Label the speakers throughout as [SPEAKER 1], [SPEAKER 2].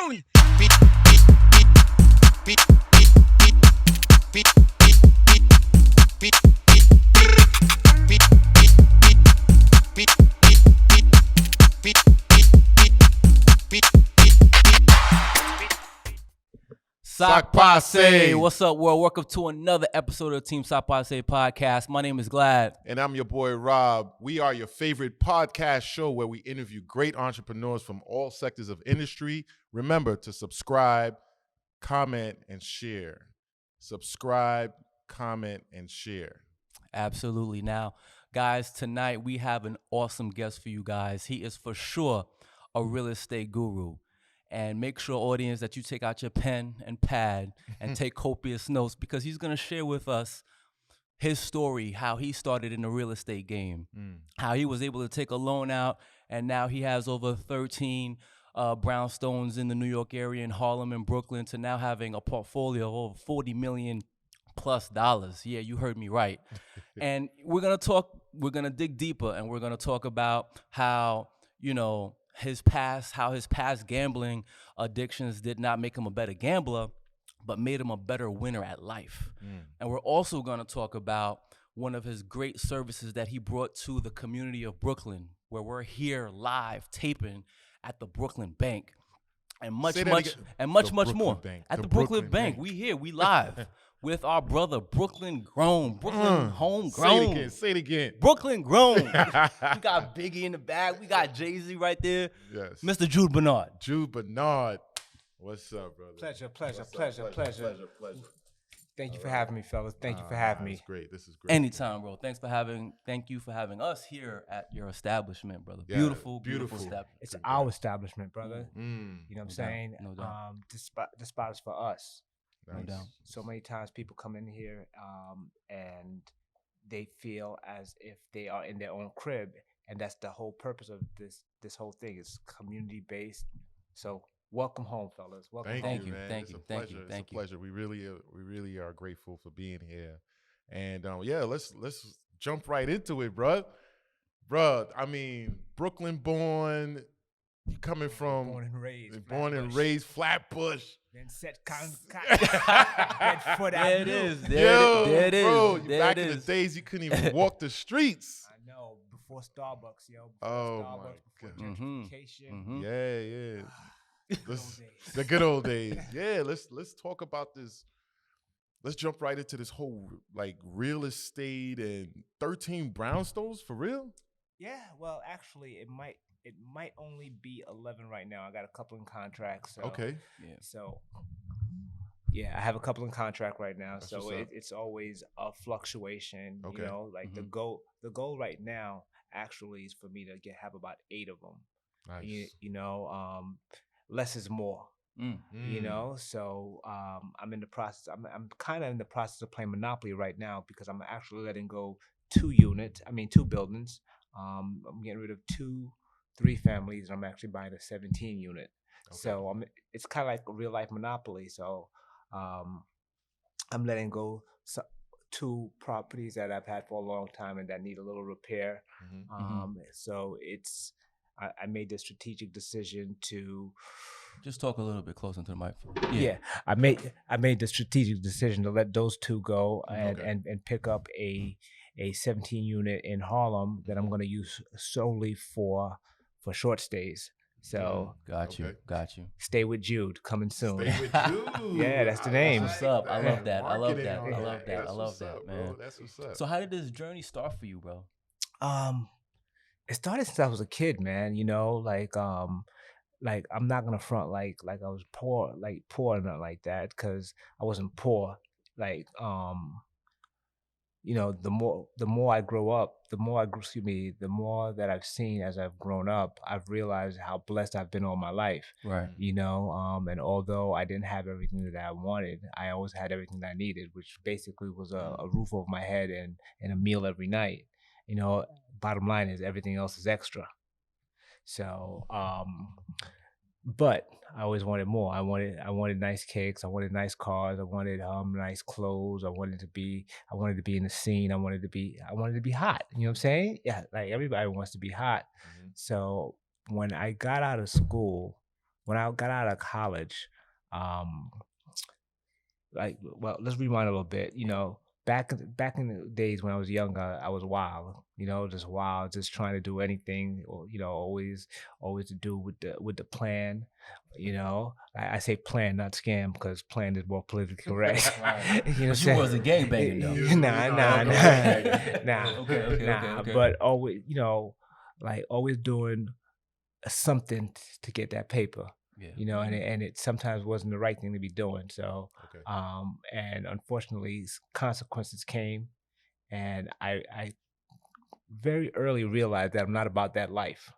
[SPEAKER 1] Sock Pase. What's up, world? Welcome to another episode of the Team Sock Pase podcast. My name is Glad.
[SPEAKER 2] And I'm your boy, Rob. We are your favorite podcast show where we interview great entrepreneurs from all sectors of industry. Remember to subscribe, comment, and share. Subscribe, comment, and share.
[SPEAKER 1] Absolutely. Now, guys, tonight we have an awesome guest for you guys. He is for sure a real estate guru. And make sure, audience, that you take out your pen and pad and take copious notes because he's going to share with us his story, how he started in the real estate game, how he was able to take a loan out, and now he has over 13 brownstones in the New York area, in Harlem and Brooklyn, to now having a portfolio of over $40 million plus. Yeah, you heard me right. And we're going to dig deeper, and we're going to talk about how, his past gambling addictions did not make him a better gambler, but made him a better winner at life. And we're also going to talk about one of his great services that he brought to the community of Brooklyn, where we're here live taping at the Brooklyn Bank, and much more. At the Brooklyn Bank. We here, we live. With our brother, Brooklyn grown, Brooklyn homegrown.
[SPEAKER 2] Say it again.
[SPEAKER 1] Brooklyn grown. We got Biggie in the back. We got Jay-Z right there.
[SPEAKER 2] Yes.
[SPEAKER 1] Mr. Jude Bernard.
[SPEAKER 2] Jude Bernard. What's up, brother?
[SPEAKER 3] Pleasure. Thank you for having me, fellas. Thank you for having me.
[SPEAKER 2] This is great.
[SPEAKER 1] Anytime, bro. Thank you for having us here at your establishment, brother.
[SPEAKER 2] Yeah,
[SPEAKER 1] beautiful establishment.
[SPEAKER 3] It's our establishment, brother.
[SPEAKER 2] Mm.
[SPEAKER 3] You know what I'm saying?
[SPEAKER 1] No doubt.
[SPEAKER 3] The spot is for us.
[SPEAKER 2] Nice.
[SPEAKER 1] No doubt.
[SPEAKER 3] So many times people come in here and they feel as if they are in their own crib, and that's the whole purpose of this whole thing. It's community based. So welcome home, fellas. Welcome home.
[SPEAKER 1] Thank you,
[SPEAKER 2] man.
[SPEAKER 1] thank
[SPEAKER 2] It's
[SPEAKER 1] you,
[SPEAKER 2] a
[SPEAKER 1] thank
[SPEAKER 2] pleasure.
[SPEAKER 1] you,
[SPEAKER 2] It's
[SPEAKER 1] thank
[SPEAKER 2] a
[SPEAKER 1] you.
[SPEAKER 2] pleasure. We really are grateful for being here. And let's jump right into it, bro. I mean, Brooklyn born. You coming from born and raised Flatbush.
[SPEAKER 3] Then set foot out.
[SPEAKER 1] There it is.
[SPEAKER 2] Yo,
[SPEAKER 1] There it is.
[SPEAKER 2] bro,
[SPEAKER 1] There
[SPEAKER 2] back
[SPEAKER 1] it
[SPEAKER 2] in the
[SPEAKER 1] is.
[SPEAKER 2] days you couldn't even walk the streets.
[SPEAKER 3] I know, before Starbucks, yo.
[SPEAKER 2] Oh,
[SPEAKER 3] Starbucks,
[SPEAKER 2] my
[SPEAKER 3] before
[SPEAKER 2] God.
[SPEAKER 3] gentrification.
[SPEAKER 2] Yeah.
[SPEAKER 3] Good old days.
[SPEAKER 2] The good old days. Yeah, let's talk about this. Let's jump right into this whole real estate and 13 brownstones for real.
[SPEAKER 3] Yeah, well, actually, it might only be 11 right now. I got a couple in contract. So,
[SPEAKER 2] Okay.
[SPEAKER 1] Yeah.
[SPEAKER 3] So, yeah, I have a couple in contract right now.
[SPEAKER 2] That's
[SPEAKER 3] so
[SPEAKER 2] what's up.
[SPEAKER 3] it's always a fluctuation.
[SPEAKER 2] Okay.
[SPEAKER 3] You know, like the goal right now actually is for me to have about 8 of them.
[SPEAKER 2] Nice.
[SPEAKER 3] Less is more.
[SPEAKER 1] Mm.
[SPEAKER 3] You know, so I'm in the process. I'm kind of in the process of playing Monopoly right now because I'm actually letting go 2 buildings. I'm getting rid of 3 families, and I'm actually buying a 17 unit.
[SPEAKER 2] Okay.
[SPEAKER 3] So it's kind of like a real life Monopoly. So I'm letting go 2 properties that I've had for a long time and that need a little repair. So I made the strategic decision to
[SPEAKER 1] Just talk a little bit closer to the mic.
[SPEAKER 3] Yeah, I made the strategic decision to let those 2 go and
[SPEAKER 2] Okay.
[SPEAKER 3] and pick up a 17 unit in Harlem that I'm going to use solely for short stays. So
[SPEAKER 1] Got you.
[SPEAKER 2] Okay.
[SPEAKER 1] Got you.
[SPEAKER 3] Stay with Jude coming soon.
[SPEAKER 2] Stay with you.
[SPEAKER 3] Yeah, that's the name.
[SPEAKER 1] What's up? I love that. I love
[SPEAKER 2] Marketing
[SPEAKER 1] that.
[SPEAKER 2] on
[SPEAKER 1] I love that.
[SPEAKER 2] That's
[SPEAKER 1] I love
[SPEAKER 2] what's
[SPEAKER 1] that,
[SPEAKER 2] up,
[SPEAKER 1] man.
[SPEAKER 2] bro. That's what's up.
[SPEAKER 1] So how did this journey start for you, bro?
[SPEAKER 3] It started since I was a kid, man. You know, like I'm not gonna front like I was poor or nothing like that, because I wasn't poor. The more I grow up, the more that I've seen as I've grown up, I've realized how blessed I've been all my life.
[SPEAKER 1] Right.
[SPEAKER 3] And although I didn't have everything that I wanted, I always had everything that I needed, which basically was a roof over my head and a meal every night. Bottom line is everything else is extra. So, but I always wanted more. I wanted nice cakes. I wanted nice cars. I wanted nice clothes. I wanted to be in the scene. I wanted to be hot. You know what I'm saying? Yeah, like everybody wants to be hot. So when I got out of school, when I got out of college, um, like, well, let's rewind a little bit. Back in the days when I was younger, I was wild. Just wild, just trying to do anything, or always to do with the plan. I say plan, not scam, because plan is more politically correct.
[SPEAKER 1] Right.
[SPEAKER 3] You know what I'm
[SPEAKER 1] But you
[SPEAKER 3] saying?
[SPEAKER 1] wasn't gangbanging though.
[SPEAKER 3] Nah.
[SPEAKER 1] Okay.
[SPEAKER 3] But always, like always doing something to get that paper.
[SPEAKER 1] Yeah.
[SPEAKER 3] And it sometimes wasn't the right thing to be doing. So,
[SPEAKER 2] Okay.
[SPEAKER 3] and unfortunately, consequences came, and I very early realized that I'm not about that life.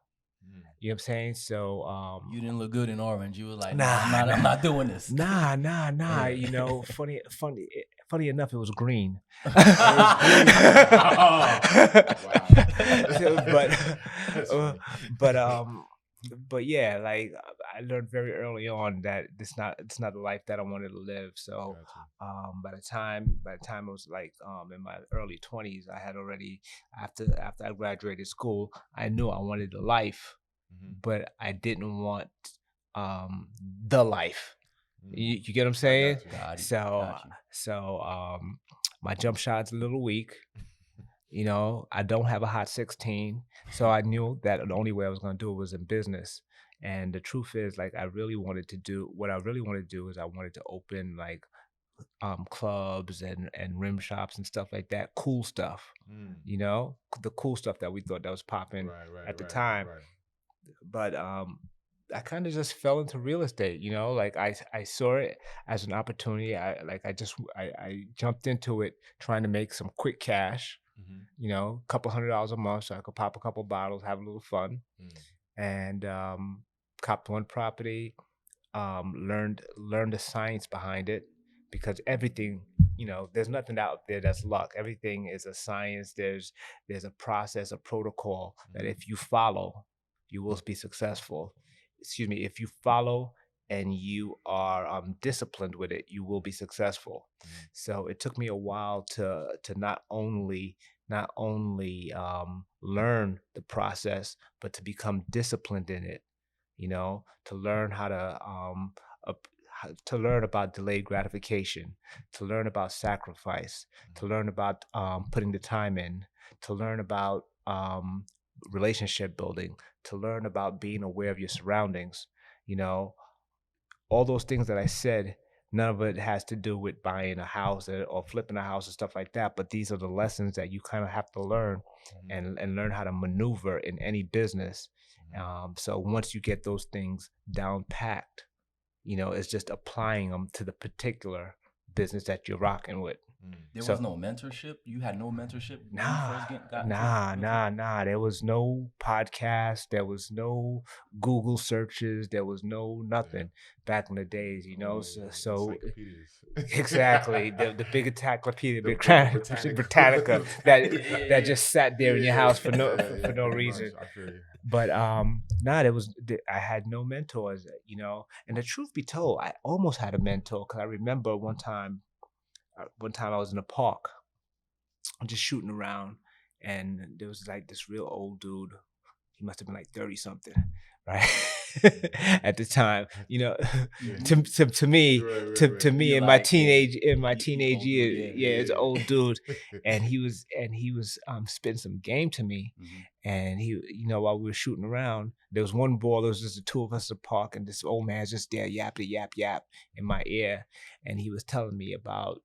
[SPEAKER 3] You know what I'm saying? So,
[SPEAKER 1] You didn't look good in orange. You were like,
[SPEAKER 3] Nah,
[SPEAKER 1] I'm not doing this.
[SPEAKER 3] nah.
[SPEAKER 1] Yeah.
[SPEAKER 3] Funny enough, it was green. But yeah, like I learned very early on that it's not the life that I wanted to live. So by the time I was like in my early 20s, I had already after I graduated school, I knew I wanted the life, but I didn't want the life. You get what I'm saying?
[SPEAKER 1] Got you.
[SPEAKER 3] So my jump shot's a little weak. I don't have a hot 16, so I knew that the only way I was going to do it was in business. And the truth is, like, what I really wanted to do is I wanted to open like clubs and rim shops and stuff like that, cool stuff. The cool stuff that we thought that was popping at the time. But I kind of just fell into real estate. Like I saw it as an opportunity. I jumped into it trying to make some quick cash. A couple $100 a month, so I could pop a couple bottles, have a little fun, and copped one property. Learned the science behind it, because everything, there's nothing out there that's luck. Everything is a science. There's a process, a protocol that if you follow, you will be successful. Excuse me, if you follow and you are disciplined with it, you will be successful. So it took me a while to not only learn the process, but to become disciplined in it. To learn how to learn about delayed gratification, to learn about sacrifice, to learn about putting the time in, to learn about relationship building, to learn about being aware of your surroundings. All those things that I said, none of it has to do with buying a house or flipping a house and stuff like that. But these are the lessons that you kind of have to learn and learn how to maneuver in any business. So once you get those things down packed, it's just applying them to the particular business that you're rocking with.
[SPEAKER 1] There was no mentorship. You had no mentorship when you first got
[SPEAKER 3] Nah. There was no podcast. There was no Google searches. There was no nothing back in the days. So exactly the big encyclopedia, Britannica that just sat there in your house for no reason.
[SPEAKER 2] I feel you.
[SPEAKER 3] But I had no mentors. And the truth be told, I almost had a mentor, because I remember one time I was in a park, just shooting around, and there was like this real old dude. He must have been like 30 something, right? At the time, to me in my teenage years, it's an old dude, and he was spitting some game to me, and he, while we were shooting around, there was one ball. There was just the two of us in the park, and this old man's just there yap in my ear, and he was telling me about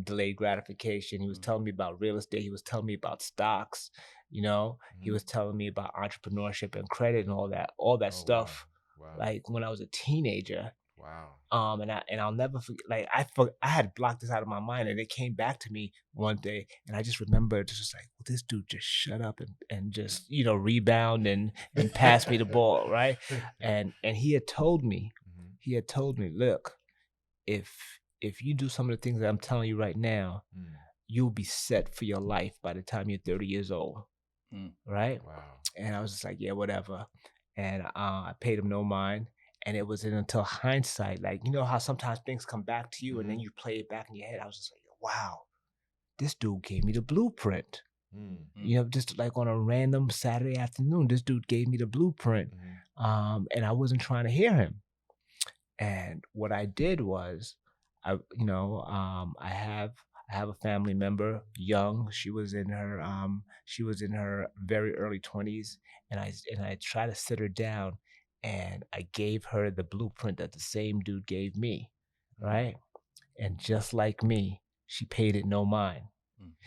[SPEAKER 3] delayed gratification. He was telling me about real estate. He was telling me about stocks. He was telling me about entrepreneurship and credit and all that stuff.
[SPEAKER 2] Wow.
[SPEAKER 3] Like when I was a teenager.
[SPEAKER 2] Wow.
[SPEAKER 3] And I'll never forget. Like I had blocked this out of my mind, and it came back to me one day, and I just remember just like, well, this dude just shut up and just rebound and pass me the ball, right? And he had told me, look, if you do some of the things that I'm telling you right now, you'll be set for your life by the time you're 30 years old. Right?
[SPEAKER 2] Wow.
[SPEAKER 3] And I was just like, yeah, whatever. And I paid him no mind. And it wasn't until hindsight, like, how sometimes things come back to you and then you play it back in your head. I was just like, wow, this dude gave me the blueprint. You know, just like on a random Saturday afternoon, this dude gave me the blueprint, and I wasn't trying to hear him. And what I did was, I have a family member, young. She was in her very early 20s, and I tried to sit her down, and I gave her the blueprint that the same dude gave me, right? And just like me, she paid it no mind.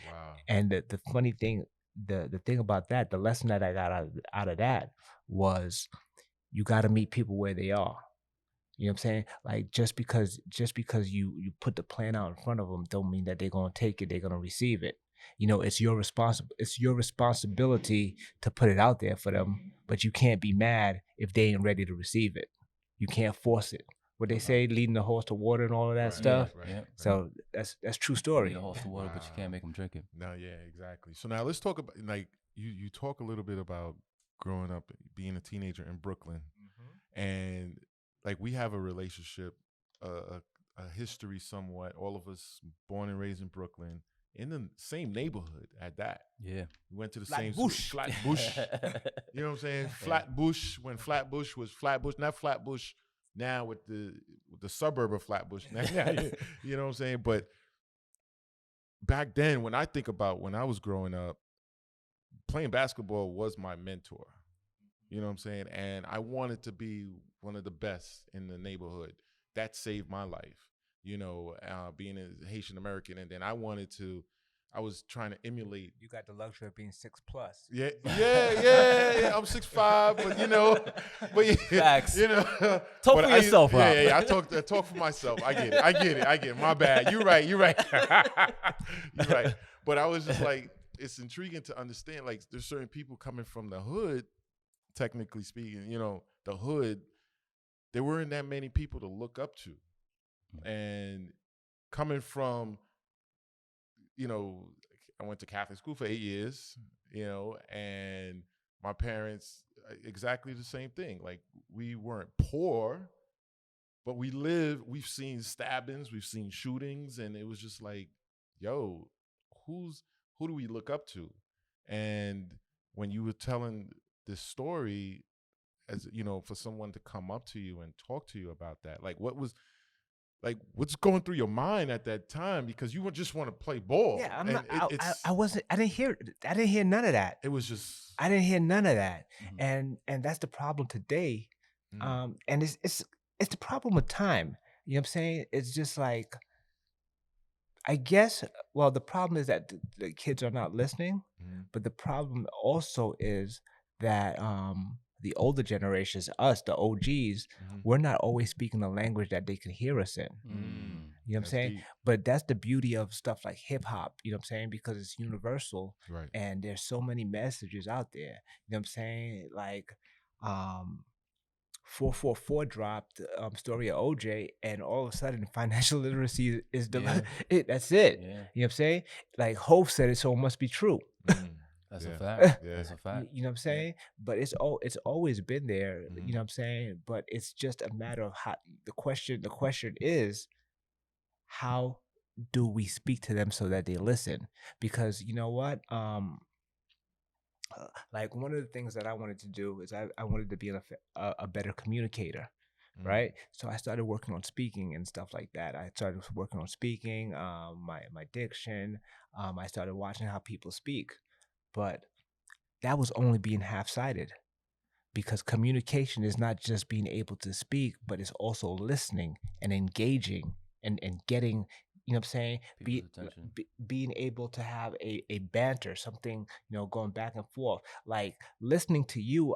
[SPEAKER 2] Wow.
[SPEAKER 3] And the funny thing, the thing about that, the lesson that I got out of that was, you got to meet people where they are. You know what I'm saying? Like, just because you put the plan out in front of them don't mean that they're gonna take it, they're gonna receive it. You know, it's your responsibility to put it out there for them, but you can't be mad if they ain't ready to receive it. You can't force it. What they say, leading the horse to water and all of that
[SPEAKER 2] Right,
[SPEAKER 3] stuff.
[SPEAKER 2] right.
[SPEAKER 3] So that's true story.
[SPEAKER 1] Lead a horse to water, but you can't make them drink it.
[SPEAKER 2] No, yeah, exactly. So now let's talk about, like, you talk a little bit about growing up, being a teenager in Brooklyn, and like we have a relationship, a history somewhat. All of us born and raised in Brooklyn, in the same neighborhood at that.
[SPEAKER 1] Yeah.
[SPEAKER 2] We went to the
[SPEAKER 3] Flatbush.
[SPEAKER 2] Flatbush. You know what I'm saying? Flatbush, when Flatbush was Flatbush, not Flatbush now with the suburb of Flatbush. Now, you know what I'm saying? But back then, when I think about when I was growing up, playing basketball was my mentor. You know what I'm saying? And I wanted to be one of the best in the neighborhood. That saved my life, you know, being a Haitian American. And then I was trying to emulate.
[SPEAKER 3] You got the luxury of being 6+.
[SPEAKER 2] Yeah. I'm 6'5", but
[SPEAKER 1] Facts.
[SPEAKER 2] you know,
[SPEAKER 1] Talk for yourself, Rob.
[SPEAKER 2] Yeah. I talk for myself. I get it. My bad. You're right. You're right. But I was just like, it's intriguing to understand. Like, there's certain people coming from the hood, technically speaking, you know, the hood. There weren't that many people to look up to, and coming from, you know, I went to Catholic school for 8 years, you know, and my parents, exactly the same thing. Like, we weren't poor, but we've seen stabbings, we've seen shootings, and it was just like, yo, who do we look up to? And when you were telling this story, as you know, for someone to come up to you and talk to you about that, like, what's going through your mind at that time? Because you would just want to play ball.
[SPEAKER 3] Yeah, I didn't hear none of that.
[SPEAKER 2] It was just,
[SPEAKER 3] I didn't hear none of that. And that's the problem today. And it's the problem with time. You know what I'm saying? It's just like, I guess, well, the problem is that the kids are not listening, but the problem also is that the older generations, us, the OGs, we're not always speaking the language that they can hear us in. You know what I'm saying?
[SPEAKER 2] deep.
[SPEAKER 3] But that's the beauty of stuff like hip hop, you know what I'm saying? Because it's universal,
[SPEAKER 2] Right.
[SPEAKER 3] and there's so many messages out there. You know what I'm saying? Like, 444 dropped story of OJ, and all of a sudden financial literacy is that's it.
[SPEAKER 1] Yeah.
[SPEAKER 3] You know what I'm saying? Like, Hov said it, so it must be true.
[SPEAKER 1] That's a fact.
[SPEAKER 2] Yeah.
[SPEAKER 1] That's a fact.
[SPEAKER 3] You know what I'm saying? But it's always been there. You know what I'm saying? But it's just a matter of how the question is, how do we speak to them so that they listen? Because you know what? Like, one of the things that I wanted to do is I wanted to be a better communicator, right? So I started working on speaking and stuff like that. I started working on speaking, my diction. I started watching how people speak, but that was only being half-sided, because communication is not just being able to speak, but it's also listening and engaging and getting, you know what I'm saying?
[SPEAKER 1] People's attention.
[SPEAKER 3] Being able to have a banter, something, you know, going back and forth. Like, listening to you,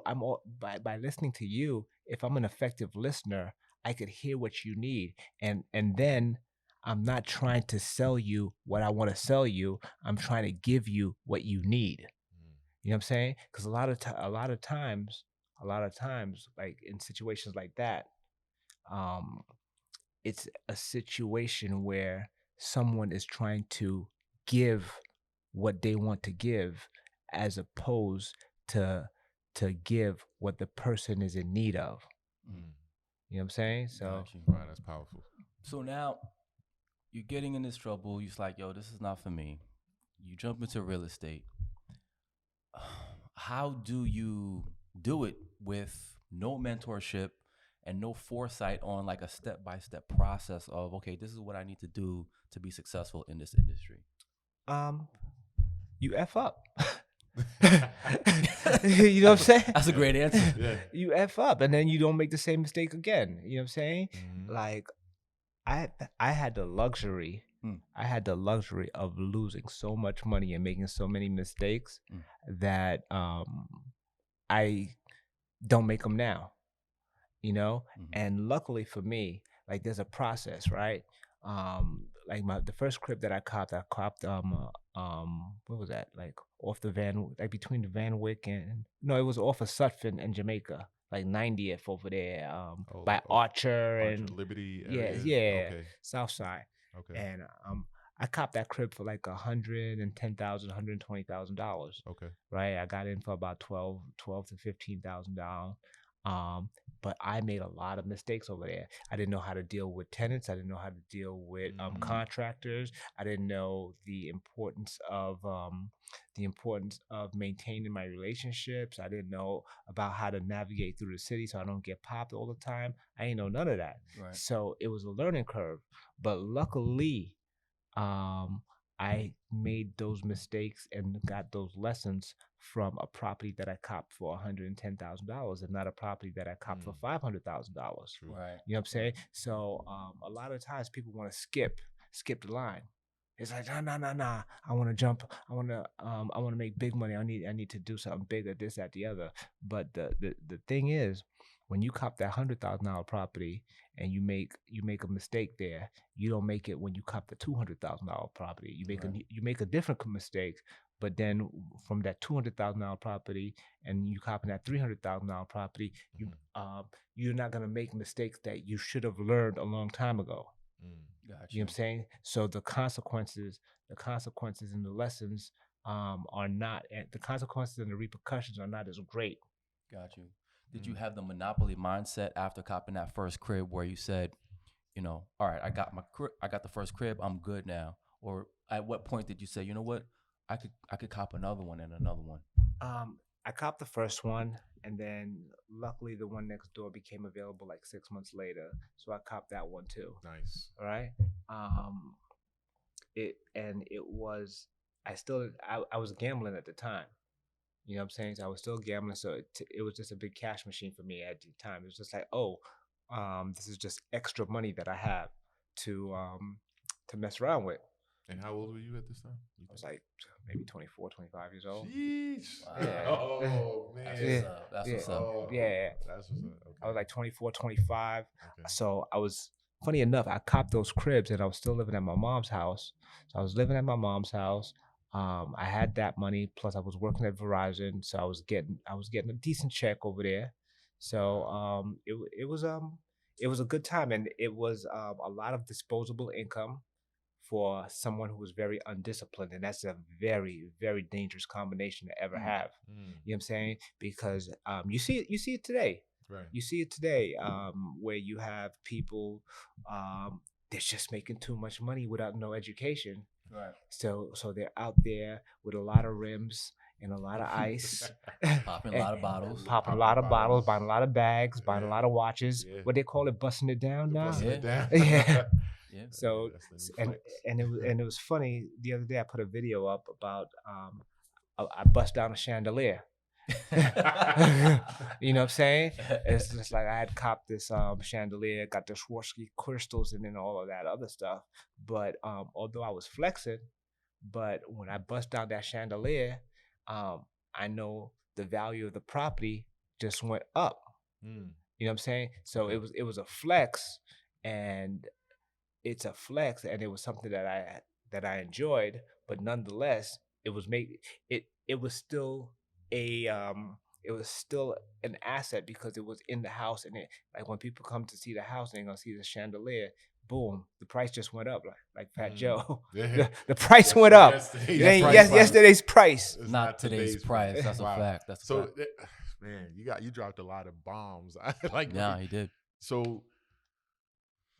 [SPEAKER 3] by listening to you, if I'm an effective listener, I could hear what you need. And then I'm not trying to sell you what I want to sell you. I'm trying to give you what you need. You know what I'm saying? Because a lot of times, like in situations like that, it's a situation where someone is trying to give what they want to give, as opposed to give what the person is in need of. You know what I'm saying? So,
[SPEAKER 1] Got you.
[SPEAKER 2] Wow, that's powerful.
[SPEAKER 1] So now you're getting in this trouble. You're like, yo, this is not for me. You jump into real estate. how do you do it with no mentorship and no foresight on like a step-by-step process of, okay, this is what I need to do to be successful in this industry?
[SPEAKER 3] Um, you F up. You know what I'm saying?
[SPEAKER 1] That's a great answer.
[SPEAKER 2] Yeah.
[SPEAKER 3] You F up, and then you don't make the same mistake again. You know what I'm saying?
[SPEAKER 2] Mhm.
[SPEAKER 3] Like, I had the luxury.
[SPEAKER 1] Mm.
[SPEAKER 3] I had the luxury of losing so much money and making so many mistakes
[SPEAKER 1] Mm.
[SPEAKER 3] that I don't make them now. You know,
[SPEAKER 1] Mhm.
[SPEAKER 3] and luckily for me, like there's a process, right? Like the first crib that I copped what was that? Like off the Van, like between the Van Wyck and no, it was off of Sutphin and Jamaica, like 90th over there, by Archer and
[SPEAKER 2] Liberty
[SPEAKER 3] yeah,
[SPEAKER 2] area.
[SPEAKER 3] yeah,
[SPEAKER 2] Okay.
[SPEAKER 3] South Side.
[SPEAKER 2] Okay.
[SPEAKER 3] And I copped that crib for like $120,000,
[SPEAKER 2] Okay.
[SPEAKER 3] right? I got in for about 12 to $15,000. But I made a lot of mistakes over there. I didn't know how to deal with tenants. I didn't know how to deal with contractors. I didn't know the importance of maintaining my relationships. I didn't know about how to navigate through the city so I don't get popped all the time. I ain't know none of that.
[SPEAKER 1] Right.
[SPEAKER 3] So it was a learning curve. But luckily, I made those mistakes and got those lessons from a property that I copped for $110,000 and not a property that I copped for $500,000.
[SPEAKER 1] Right.
[SPEAKER 3] You know what I'm saying? So a lot of times people want to skip the line. It's like nah. I want to jump. I want to make big money. I need to do something bigger. This, that, the other. But the thing is, when you cop that $100,000 property and you make a mistake there, you don't make it when you cop the $200,000 property. You make a different mistake. But then from that $200,000 property and you copping that $300,000 property, you're not gonna make mistakes that you should have learned a long time ago.
[SPEAKER 1] Gotcha.
[SPEAKER 3] You know what I'm saying? So the consequences and the lessons are not, and the consequences and the repercussions are not as great.
[SPEAKER 1] Got you. Did you have the monopoly mindset after copping that first crib where you said, you know, all right, I got the first crib, I'm good now? Or at what point did you say, you know what, I could cop another one and another one?
[SPEAKER 3] I copped the first one, and then luckily the one next door became available like 6 months later, so I copped that one too.
[SPEAKER 2] Nice.
[SPEAKER 3] All right. It was, I was gambling at the time. You know what I'm saying? So I was still gambling, so it was just a big cash machine for me at the time. It was just like, this is just extra money that I have to mess around with.
[SPEAKER 2] And how old were you at this time?
[SPEAKER 3] I was like maybe 24, 25 years old.
[SPEAKER 2] Jeez.
[SPEAKER 1] Wow.
[SPEAKER 3] Yeah.
[SPEAKER 2] Oh man.
[SPEAKER 1] That's what's up. That's what's up.
[SPEAKER 2] Oh,
[SPEAKER 3] Yeah.
[SPEAKER 2] That's what's up. Okay.
[SPEAKER 3] I was like 24, 25.
[SPEAKER 2] Okay.
[SPEAKER 3] So I was, funny enough, I copped those cribs and I was still living at my mom's house. So I was living at my mom's house. I had that money, plus I was working at Verizon, so I was getting a decent check over there. So it was a good time, and it was a lot of disposable income for someone who was very undisciplined, and that's a very, very dangerous combination to ever have. You know what I'm saying? Because you see it today.
[SPEAKER 2] Right.
[SPEAKER 3] You see it today, where you have people that's just making too much money without no education.
[SPEAKER 1] Right.
[SPEAKER 3] So they're out there with a lot of rims and a lot of ice,
[SPEAKER 1] Popping a lot of bottles.
[SPEAKER 3] popping a lot of bottles, buying a lot of bags, buying a lot of watches.
[SPEAKER 2] Yeah.
[SPEAKER 3] What they call it, busting it down now.
[SPEAKER 2] Busting it down.
[SPEAKER 3] Yeah.
[SPEAKER 1] Yeah.
[SPEAKER 3] So
[SPEAKER 2] That's the new flex.
[SPEAKER 3] and it was funny. The other day I put a video up about I bust down a chandelier. You know what I'm saying? It's just like I had copped this chandelier, got the Swarovski crystals, and then all of that other stuff. But although I was flexing, but when I bust down that chandelier, I know the value of the property just went up. You know what I'm saying? So it was a flex, and it's a flex, and it was something that I enjoyed, but nonetheless, it was still a it was still an asset because it was in the house, and it, like, when people come to see the house, they're gonna see the chandelier. Boom! The price just went up, like Fat Joe.
[SPEAKER 2] Yeah.
[SPEAKER 3] The price went up.
[SPEAKER 2] Yesterday's
[SPEAKER 3] price.
[SPEAKER 2] It's
[SPEAKER 1] Not today's price. That's
[SPEAKER 2] Wow.
[SPEAKER 1] a fact. That's a
[SPEAKER 2] So,
[SPEAKER 1] fact.
[SPEAKER 2] man, you dropped a lot of bombs. Like,
[SPEAKER 1] Yeah, he did.
[SPEAKER 2] So,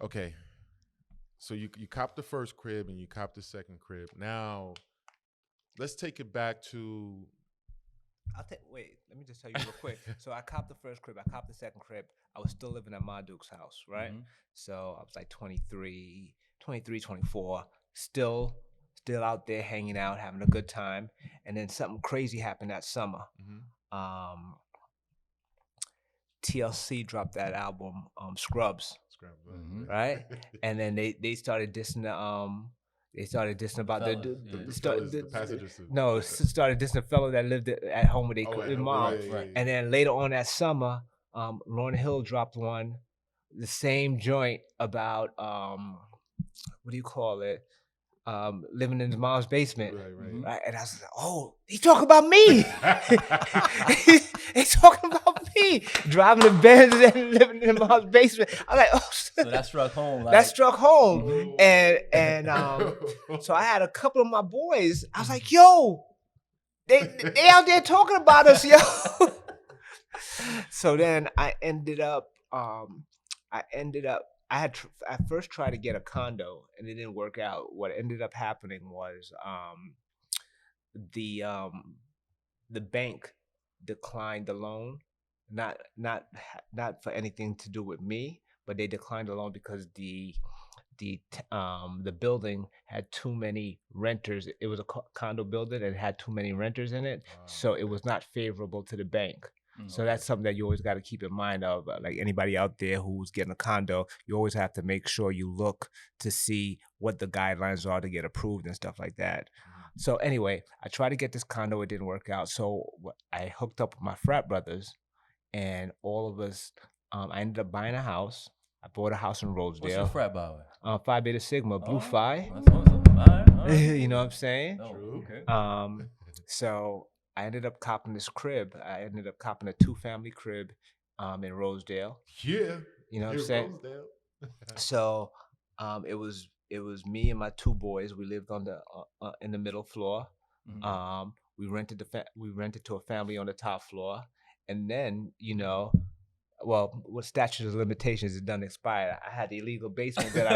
[SPEAKER 2] okay. So you copped the first crib and you copped the second crib. Now, let's take it back to
[SPEAKER 3] Wait, let me just tell you real quick. So I copped the first crib. I copped the second crib. I was still living at Ma Duke's house, right?
[SPEAKER 1] Mhm.
[SPEAKER 3] So I was like 23, 24, still out there hanging out, having a good time. And then something crazy happened that summer.
[SPEAKER 2] Mm-hmm.
[SPEAKER 3] TLC dropped that album, Scrubs,
[SPEAKER 2] Scrap
[SPEAKER 1] Mhm.
[SPEAKER 3] right? And then they started dissing about
[SPEAKER 1] fellas, yeah.
[SPEAKER 2] the fellas, the passengers.
[SPEAKER 3] started dissing the fellow that lived at home with
[SPEAKER 2] Oh,
[SPEAKER 3] their mom.
[SPEAKER 2] right.
[SPEAKER 3] And then later on that summer, Lauryn Hill dropped one, the same joint about what do you call it? Living in his mom's basement.
[SPEAKER 2] Right.
[SPEAKER 3] Right? And I was like, oh, he's talking about me. He's talking about me. Driving a Benz and living in mom's basement. I'm like, oh,
[SPEAKER 1] So that struck home. Like,
[SPEAKER 3] that struck home.
[SPEAKER 2] Mhm.
[SPEAKER 3] And so I had a couple of my boys. I was like, yo, they out there talking about us, yo. So then I ended up I first tried to get a condo and it didn't work out. What ended up happening was the bank declined the loan, not for anything to do with me, but they declined the loan because the building had too many renters. It was a condo building and it had too many renters in it, so it was not favorable to the bank. So that's something that you always got to keep in mind of. Like anybody out there who's getting a condo, you always have to make sure you look to see what the guidelines are to get approved and stuff like that. So anyway, I tried to get this condo. It didn't work out. So I hooked up with my frat brothers, and all of us. I ended up buying a house. I bought a house in Rosedale.
[SPEAKER 1] What's your frat, by the way?
[SPEAKER 3] Phi Beta Sigma, Blue Phi.
[SPEAKER 1] That's awesome. All right.
[SPEAKER 3] You know what I'm saying?
[SPEAKER 1] Oh,
[SPEAKER 2] True.
[SPEAKER 1] okay.
[SPEAKER 3] So I ended up copping this crib. I ended up copping a 2-family crib in Rosedale.
[SPEAKER 2] Yeah.
[SPEAKER 3] You know what I'm
[SPEAKER 2] Here,
[SPEAKER 3] saying?
[SPEAKER 2] Rosedale.
[SPEAKER 3] So it was me and my 2 boys. We lived on the in the middle floor.
[SPEAKER 1] Mhm.
[SPEAKER 3] We rented to a family on the top floor, and then well, what statute of limitations is done expired. I had the illegal basement that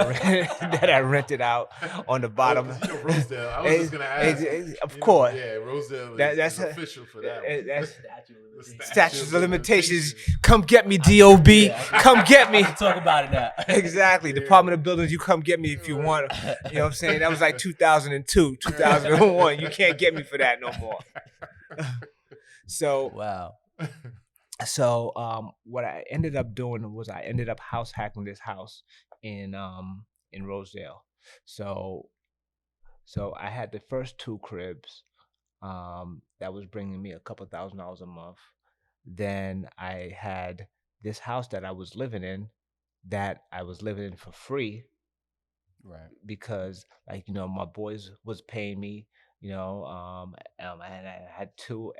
[SPEAKER 3] I rented out on the bottom.
[SPEAKER 2] 'Cause you know Rosedale. I was just gonna ask.
[SPEAKER 3] Of course.
[SPEAKER 2] Yeah, Rosedale
[SPEAKER 3] That's
[SPEAKER 2] is official for that one.
[SPEAKER 3] that's
[SPEAKER 2] The
[SPEAKER 3] statutes of limitations. Come get me, DOB. Come get me.
[SPEAKER 1] Talk about it now.
[SPEAKER 3] Exactly. Department of Buildings, you come get me if you want. You know what I'm saying? That was like 2002, 2001. You can't get me for that no more. So
[SPEAKER 1] Wow.
[SPEAKER 3] So what I ended up doing was I ended up house hacking this house in Rosedale. So I had the first 2 cribs that was bringing me a couple $1,000s a month. Then I had this house that I was living in for free
[SPEAKER 1] Right.
[SPEAKER 3] because my boys was paying me. And I had 2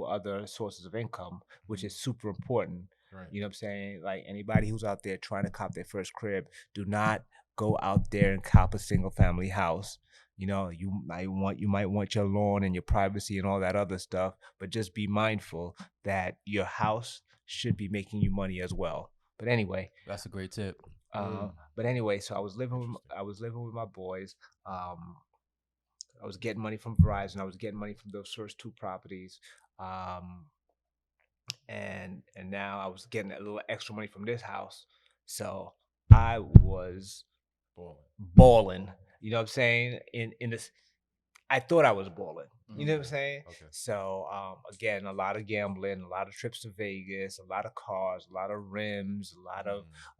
[SPEAKER 3] other sources of income, which is super important.
[SPEAKER 2] Right.
[SPEAKER 3] You know what I'm saying? Like anybody who's out there trying to cop their first crib, do not go out there and cop a single family house. You might want your lawn and your privacy and all that other stuff, but just be mindful that your house should be making you money as well. But anyway,
[SPEAKER 1] That's a great tip.
[SPEAKER 3] but anyway, so I was living with my boys. I was getting money from Verizon. I was getting money from those first 2 properties, and now I was getting a little extra money from this house. So I was balling. You know what I'm saying? In this, I thought I was balling. You know what I'm saying?
[SPEAKER 2] Okay.
[SPEAKER 3] So again, a lot of gambling, a lot of trips to Vegas, a lot of cars, a lot of rims, a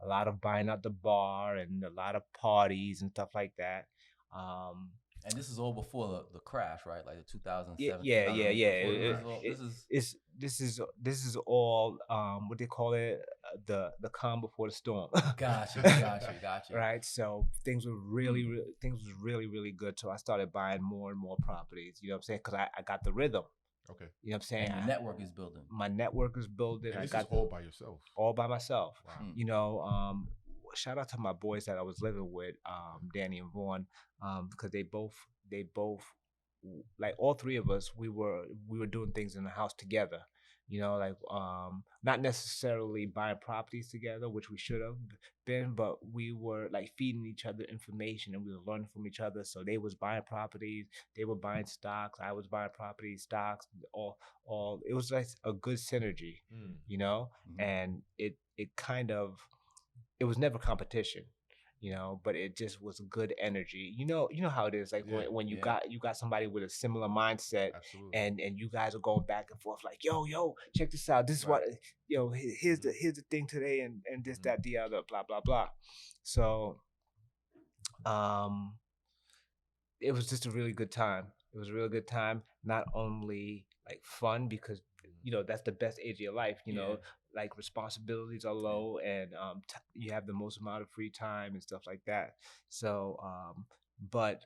[SPEAKER 3] lot of buying out the bar, and a lot of parties and stuff like that.
[SPEAKER 1] And this is all before the crash, right? Like the 2007.
[SPEAKER 3] Yeah.
[SPEAKER 1] 2008.
[SPEAKER 3] This is all what they call it, the calm before the storm.
[SPEAKER 1] Gotcha.
[SPEAKER 3] Right. So things was really good. So I started buying more and more properties. You know what I'm saying? Because I got the rhythm.
[SPEAKER 2] Okay.
[SPEAKER 3] You know what I'm saying?
[SPEAKER 1] And your network is building.
[SPEAKER 3] My network is building.
[SPEAKER 2] And this is all by yourself.
[SPEAKER 3] All by myself.
[SPEAKER 2] Wow.
[SPEAKER 3] Shout out to my boys that I was living with, Danny and Vaughn, because they both like all 3 of us, we were doing things in the house together. You know, like not necessarily buying properties together, which we should have been, but we were like feeding each other information and we were learning from each other. So they was buying properties, they were buying stocks, I was buying properties, stocks, all it was like a good synergy, you know, and it kind of it was never competition, you know, but it just was good energy. You know how it is, like
[SPEAKER 2] Yeah.
[SPEAKER 3] when you
[SPEAKER 1] Yeah.
[SPEAKER 3] got somebody with a similar mindset,
[SPEAKER 2] Absolutely.
[SPEAKER 3] and you guys are going back and forth, like yo, check this out. This is what here's the thing today, and this that the other, blah blah blah. So um, it was just a really good time. It was a really good time. Not only like fun because that's the best age of your life. Like responsibilities are low and you have the most amount of free time and stuff like that. So, but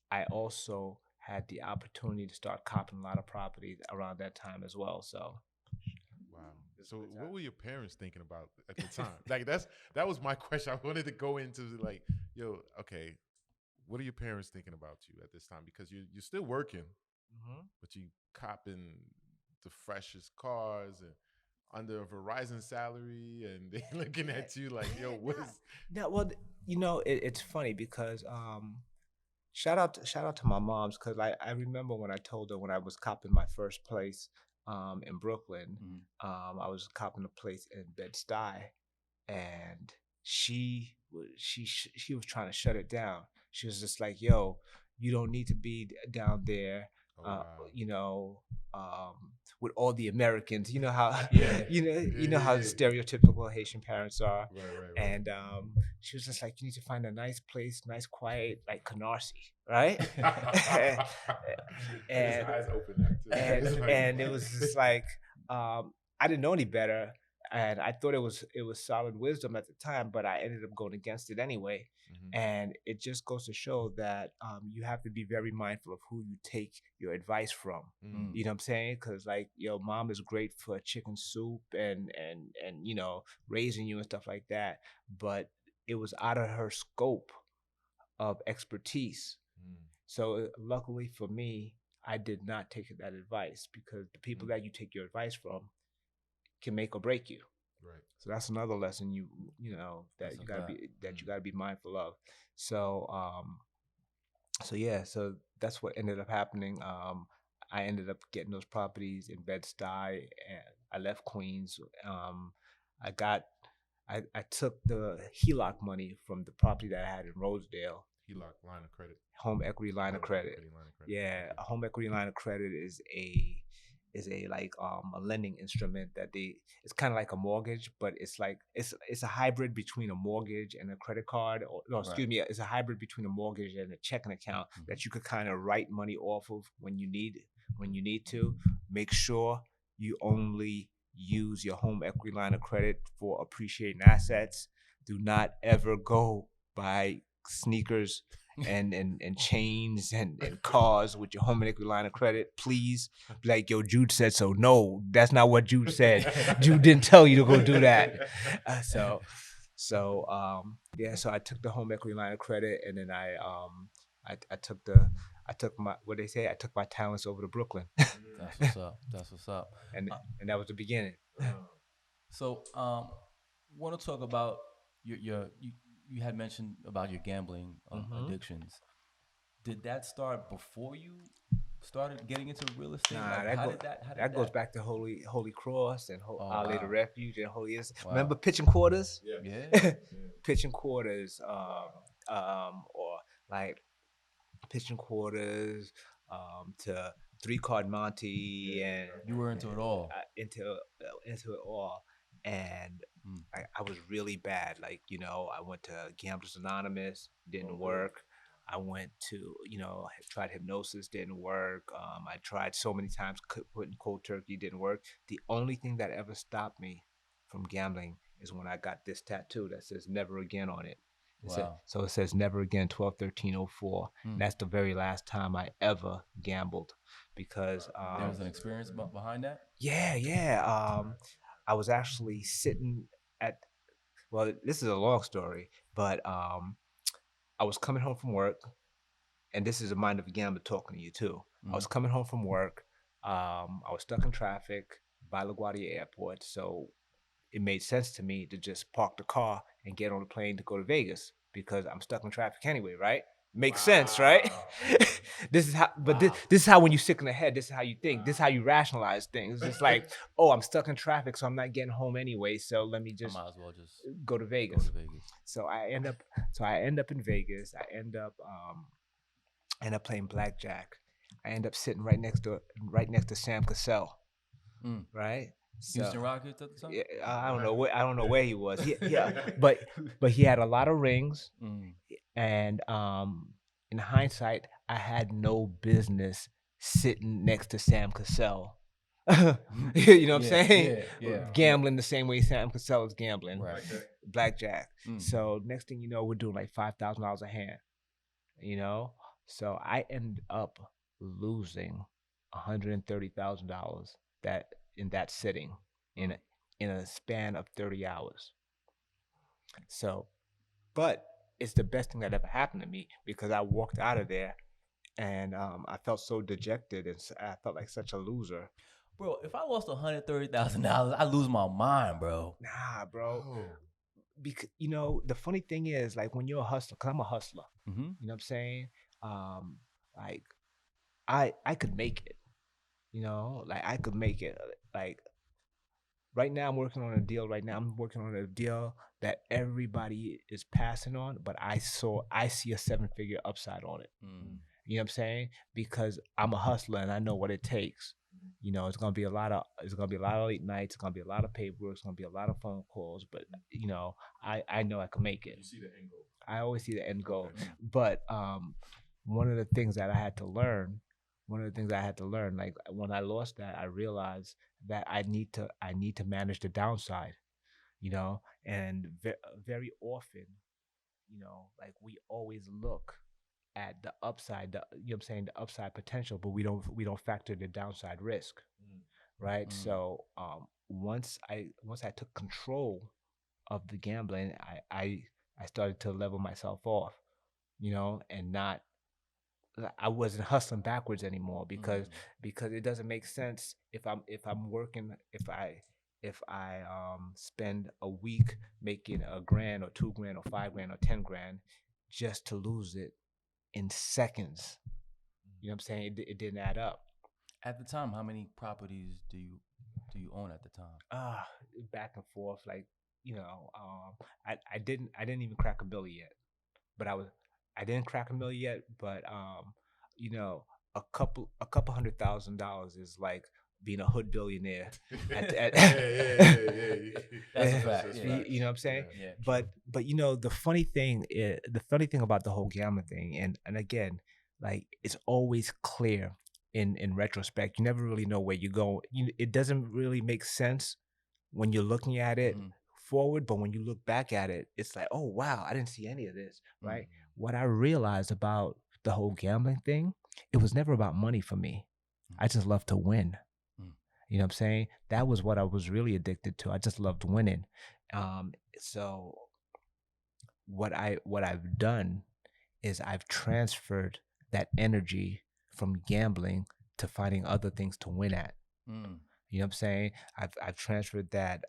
[SPEAKER 3] I also had the opportunity to start copping a lot of properties around that time as well. So,
[SPEAKER 2] Wow. So what were your parents thinking about at the time? Like that was my question. I wanted to go into like, yo, okay, what are your parents thinking about you at this time? Because you're still working, but you copping the freshest cars and under a Verizon salary, and they looking at you like, yo, what is?
[SPEAKER 3] yeah. Well, it's funny because shout out to my mom's because I remember when I told her when I was copping my first place in Brooklyn, I was copping a place in Bed-Stuy, and she was trying to shut it down. She was just like, "Yo, you don't need to be down there."
[SPEAKER 2] Oh, wow.
[SPEAKER 3] You know, with all the Americans, you know how
[SPEAKER 2] Yeah.
[SPEAKER 3] you know how stereotypical Haitian parents are,
[SPEAKER 2] Right.
[SPEAKER 3] and she was just like, "You need to find a nice place, nice, quiet, like Canarsie, right?"
[SPEAKER 2] His
[SPEAKER 3] and
[SPEAKER 2] eyes open up.
[SPEAKER 3] and it was just like I didn't know any better, and I thought it was solid wisdom at the time, but I ended up going against it anyway. And it just goes to show that you have to be very mindful of who you take your advice from. You know what I'm saying? Because like your mom is great for chicken soup and raising you and stuff like that, but it was out of her scope of expertise. So luckily for me, I did not take that advice because the people that you take your advice from can make or break you.
[SPEAKER 2] Right.
[SPEAKER 3] So that's another lesson you know that
[SPEAKER 1] That's
[SPEAKER 3] you
[SPEAKER 1] a
[SPEAKER 3] gotta
[SPEAKER 1] fact.
[SPEAKER 3] be mindful of. So so yeah, so that's what ended up happening. I ended up getting those properties in Bed-Stuy, and I left Queens. I got I took the HELOC money from the property that I had in Rosedale.
[SPEAKER 2] HELOC line of credit.
[SPEAKER 3] Home equity line of credit. Yeah, a home equity line of credit is a like a lending instrument that it's kind of like a mortgage, but it's like it's a hybrid between a mortgage and a credit card, or no, excuse me, it's a hybrid between a mortgage and a checking account that you could kind of write money off of when you need to. Make sure you only use your home equity line of credit for appreciating assets. Do not ever go buy sneakers and chains and cars with your home equity line of credit. Please, like, yo, Jude said so. No, that's not what Jude said. Jude didn't tell you to go do that. So I took the home equity line of credit, and then I took my, what they say, I took my talents over to Brooklyn.
[SPEAKER 1] That's what's up. That's what's up.
[SPEAKER 3] and that was the beginning.
[SPEAKER 1] So, want to talk about you had mentioned about your gambling addictions. Did that start before you started getting into real estate?
[SPEAKER 3] Nah,
[SPEAKER 1] Like, how did
[SPEAKER 3] that goes back to Holy Cross and Our Lady
[SPEAKER 1] wow.
[SPEAKER 3] Refuge and Holy Is.
[SPEAKER 1] Wow.
[SPEAKER 3] Remember pitching quarters?
[SPEAKER 1] Yeah.
[SPEAKER 3] Pitching quarters, or like pitching quarters, to 3 card Monty, and
[SPEAKER 1] You were into it all.
[SPEAKER 3] into it all, and I was really bad. Like I went to Gamblers Anonymous, didn't work. I went to tried hypnosis, didn't work. I tried so many times putting cold turkey, didn't work. The only thing that ever stopped me from gambling is when I got this tattoo that says "Never Again" on it.
[SPEAKER 1] Wow.
[SPEAKER 3] So it says "Never Again" 12/13/04. And that's the very last time I ever gambled, because
[SPEAKER 1] There was an experience behind that.
[SPEAKER 3] yeah. I was actually sitting at, well, this is a long story, but I was coming home from work, and this is a mind of a gambler talking to you too. I was coming home from work. I was stuck in traffic. by LaGuardia Airport. So it made sense to me to just park the car and get on a plane to go to Vegas because I'm stuck in traffic anyway, right? Makes sense, right? This is how, but this is how when you're sick in the head, this is how you think. This is how you rationalize things. It's like, oh, I'm stuck in traffic, so I'm not getting home anyway. So let me
[SPEAKER 1] I
[SPEAKER 3] just
[SPEAKER 1] might as well just
[SPEAKER 3] go to
[SPEAKER 1] go
[SPEAKER 3] Vegas.
[SPEAKER 1] to Vegas.
[SPEAKER 3] So I end up in Vegas. I end up playing blackjack. I end up sitting right next to Sam Cassell,
[SPEAKER 1] Mm.
[SPEAKER 3] right?
[SPEAKER 1] Houston
[SPEAKER 3] So
[SPEAKER 1] Rockets at the time.
[SPEAKER 3] yeah, I don't know where he was. Yeah, but he had a lot of rings,
[SPEAKER 1] Mm.
[SPEAKER 3] and in hindsight, I had no business sitting next to Sam Cassell. You know what I'm saying?
[SPEAKER 1] Yeah.
[SPEAKER 3] Gambling the same way Sam Cassell is gambling.
[SPEAKER 1] Right.
[SPEAKER 3] Blackjack.
[SPEAKER 1] Mm.
[SPEAKER 3] So next thing you know, we're doing like $5,000 a hand. You know, so I end up losing $130,000 that in that sitting in a span of 30 hours. So, but it's the best thing that ever happened to me because I walked out of there and I felt so dejected and I felt like such a loser.
[SPEAKER 1] Bro, if I lost $130,000, I lose my mind, bro.
[SPEAKER 3] Nah, bro. Because the funny thing is, like when you're a hustler, because I'm a hustler,
[SPEAKER 1] Mm-hmm.
[SPEAKER 3] you know what I'm saying? Like I could make it, like I could make it. Like right now, I'm working on a deal. Right now, I'm working on a deal that everybody is passing on, but I see a 7-figure upside on it.
[SPEAKER 1] Mm.
[SPEAKER 3] You know what I'm saying? Because I'm a hustler and I know what it takes. It's gonna be a lot of late nights. It's gonna be a lot of paperwork. It's gonna be a lot of phone calls. But I know I can make it.
[SPEAKER 2] You see the end goal.
[SPEAKER 3] I always see the end goal.
[SPEAKER 2] Okay.
[SPEAKER 3] But one of the things that I had to learn, like when I lost that, I realized that I need to manage the downside, and very often, like we always look at the upside, the upside potential, but we don't factor the downside risk, right? So once I took control of the gambling, I started to level myself off, and not I wasn't hustling backwards anymore because it doesn't make sense if I'm working if I spend a week making $1,000 or $2,000 or $5,000 or $10,000 just to lose it in seconds. You know what I'm saying? It didn't add up.
[SPEAKER 1] At the time, how many properties do you own at the time?
[SPEAKER 3] Back and forth, like I didn't even crack a million yet, but I didn't crack a million yet, but a couple $100,000 is like being a hood billionaire.
[SPEAKER 2] Yeah.
[SPEAKER 1] That's a fact.
[SPEAKER 3] You know what I'm saying?
[SPEAKER 1] Yeah.
[SPEAKER 3] But the funny thing about the whole gambling thing, and again, like it's always clear in retrospect. You never really know where you go. It doesn't really make sense when you're looking at it forward, but when you look back at it, it's like, oh wow, I didn't see any of this, right? What I realized about the whole gambling thing, it was never about money for me. I just love to win. You know what I'm saying? That was what I was really addicted to. I just loved winning. So what I've done is I've transferred that energy from gambling to finding other things to win at. You know what I'm saying? I've transferred that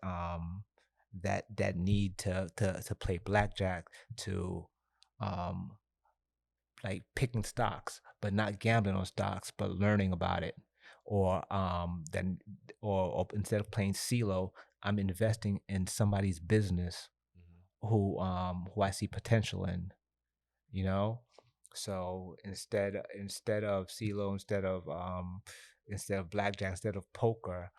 [SPEAKER 3] that need to play blackjack to like picking stocks, but not gambling on stocks, but learning about it. Or or instead of playing CeeLo, I'm investing in somebody's business who I see potential in, So instead of CeeLo, instead of blackjack, instead of poker,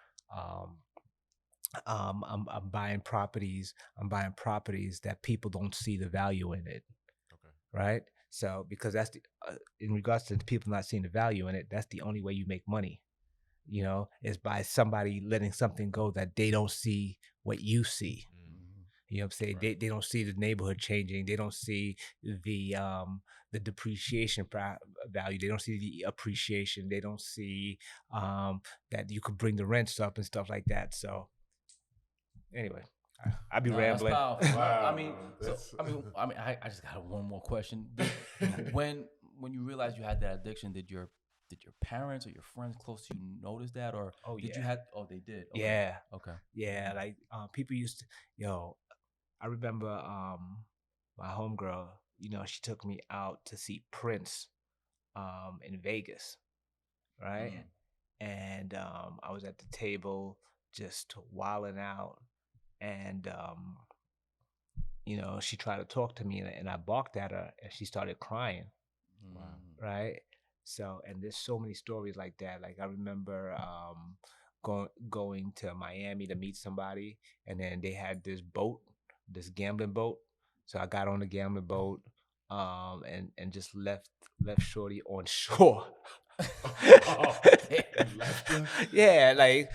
[SPEAKER 3] I'm buying properties. I'm buying properties that people don't see the value in it.
[SPEAKER 2] Okay.
[SPEAKER 3] Right. So because that's in regards to the people not seeing the value in it, that's the only way you make money. Is by somebody letting something go that they don't see what you see. You know what I'm saying? Right. They don't see the neighborhood changing. They don't see the depreciation value. They don't see the appreciation. They don't see that you could bring the rents up and stuff like that. So anyway, I'd be rambling.
[SPEAKER 1] That's
[SPEAKER 2] Wow.
[SPEAKER 1] I just got one more question. When you realized you had that addiction, did your did your parents or your friends close to you notice that, or
[SPEAKER 3] Oh
[SPEAKER 1] did
[SPEAKER 3] yeah.
[SPEAKER 1] you have? Oh, they did. Okay.
[SPEAKER 3] Yeah.
[SPEAKER 1] Okay.
[SPEAKER 3] Yeah. Like people used to, I remember my homegirl, she took me out to see Prince in Vegas, right?
[SPEAKER 1] Mm.
[SPEAKER 3] And I was at the table just wilding out, and she tried to talk to me, and I barked at her, and she started crying,
[SPEAKER 2] Wow.
[SPEAKER 3] right? So, and there's so many stories like that. Like I remember going to Miami to meet somebody, and then they had this boat, this gambling boat. So I got on the gambling boat, and just left Shorty on shore.
[SPEAKER 2] You left her?
[SPEAKER 3] Yeah, like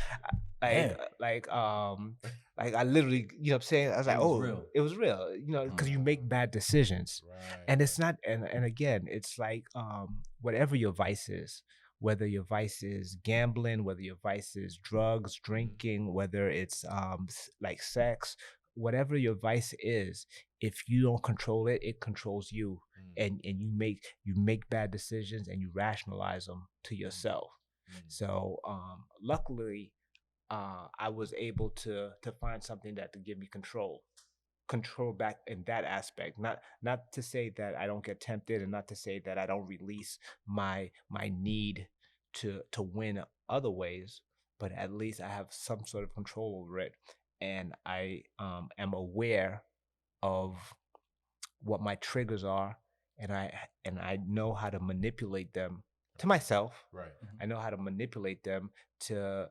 [SPEAKER 1] Damn.
[SPEAKER 3] like I literally, what I'm saying? I was like,
[SPEAKER 1] was
[SPEAKER 3] oh,
[SPEAKER 1] real.
[SPEAKER 3] it was real, because you make bad decisions.
[SPEAKER 2] Right.
[SPEAKER 3] And it's not, and again, it's like whatever your vice is, whether your vice is gambling, whether your vice is drugs, drinking, whether it's like sex, whatever your vice is, if you don't control it, it controls you. And you make bad decisions, and you rationalize them to yourself. So luckily, I was able to find something that to give me control back in that aspect. Not to say that I don't get tempted, and not to say that I don't release my need to win other ways, but at least I have some sort of control over it, and I am aware of what my triggers are, and I know how to manipulate them to myself.
[SPEAKER 2] Right.
[SPEAKER 3] I know how to manipulate them to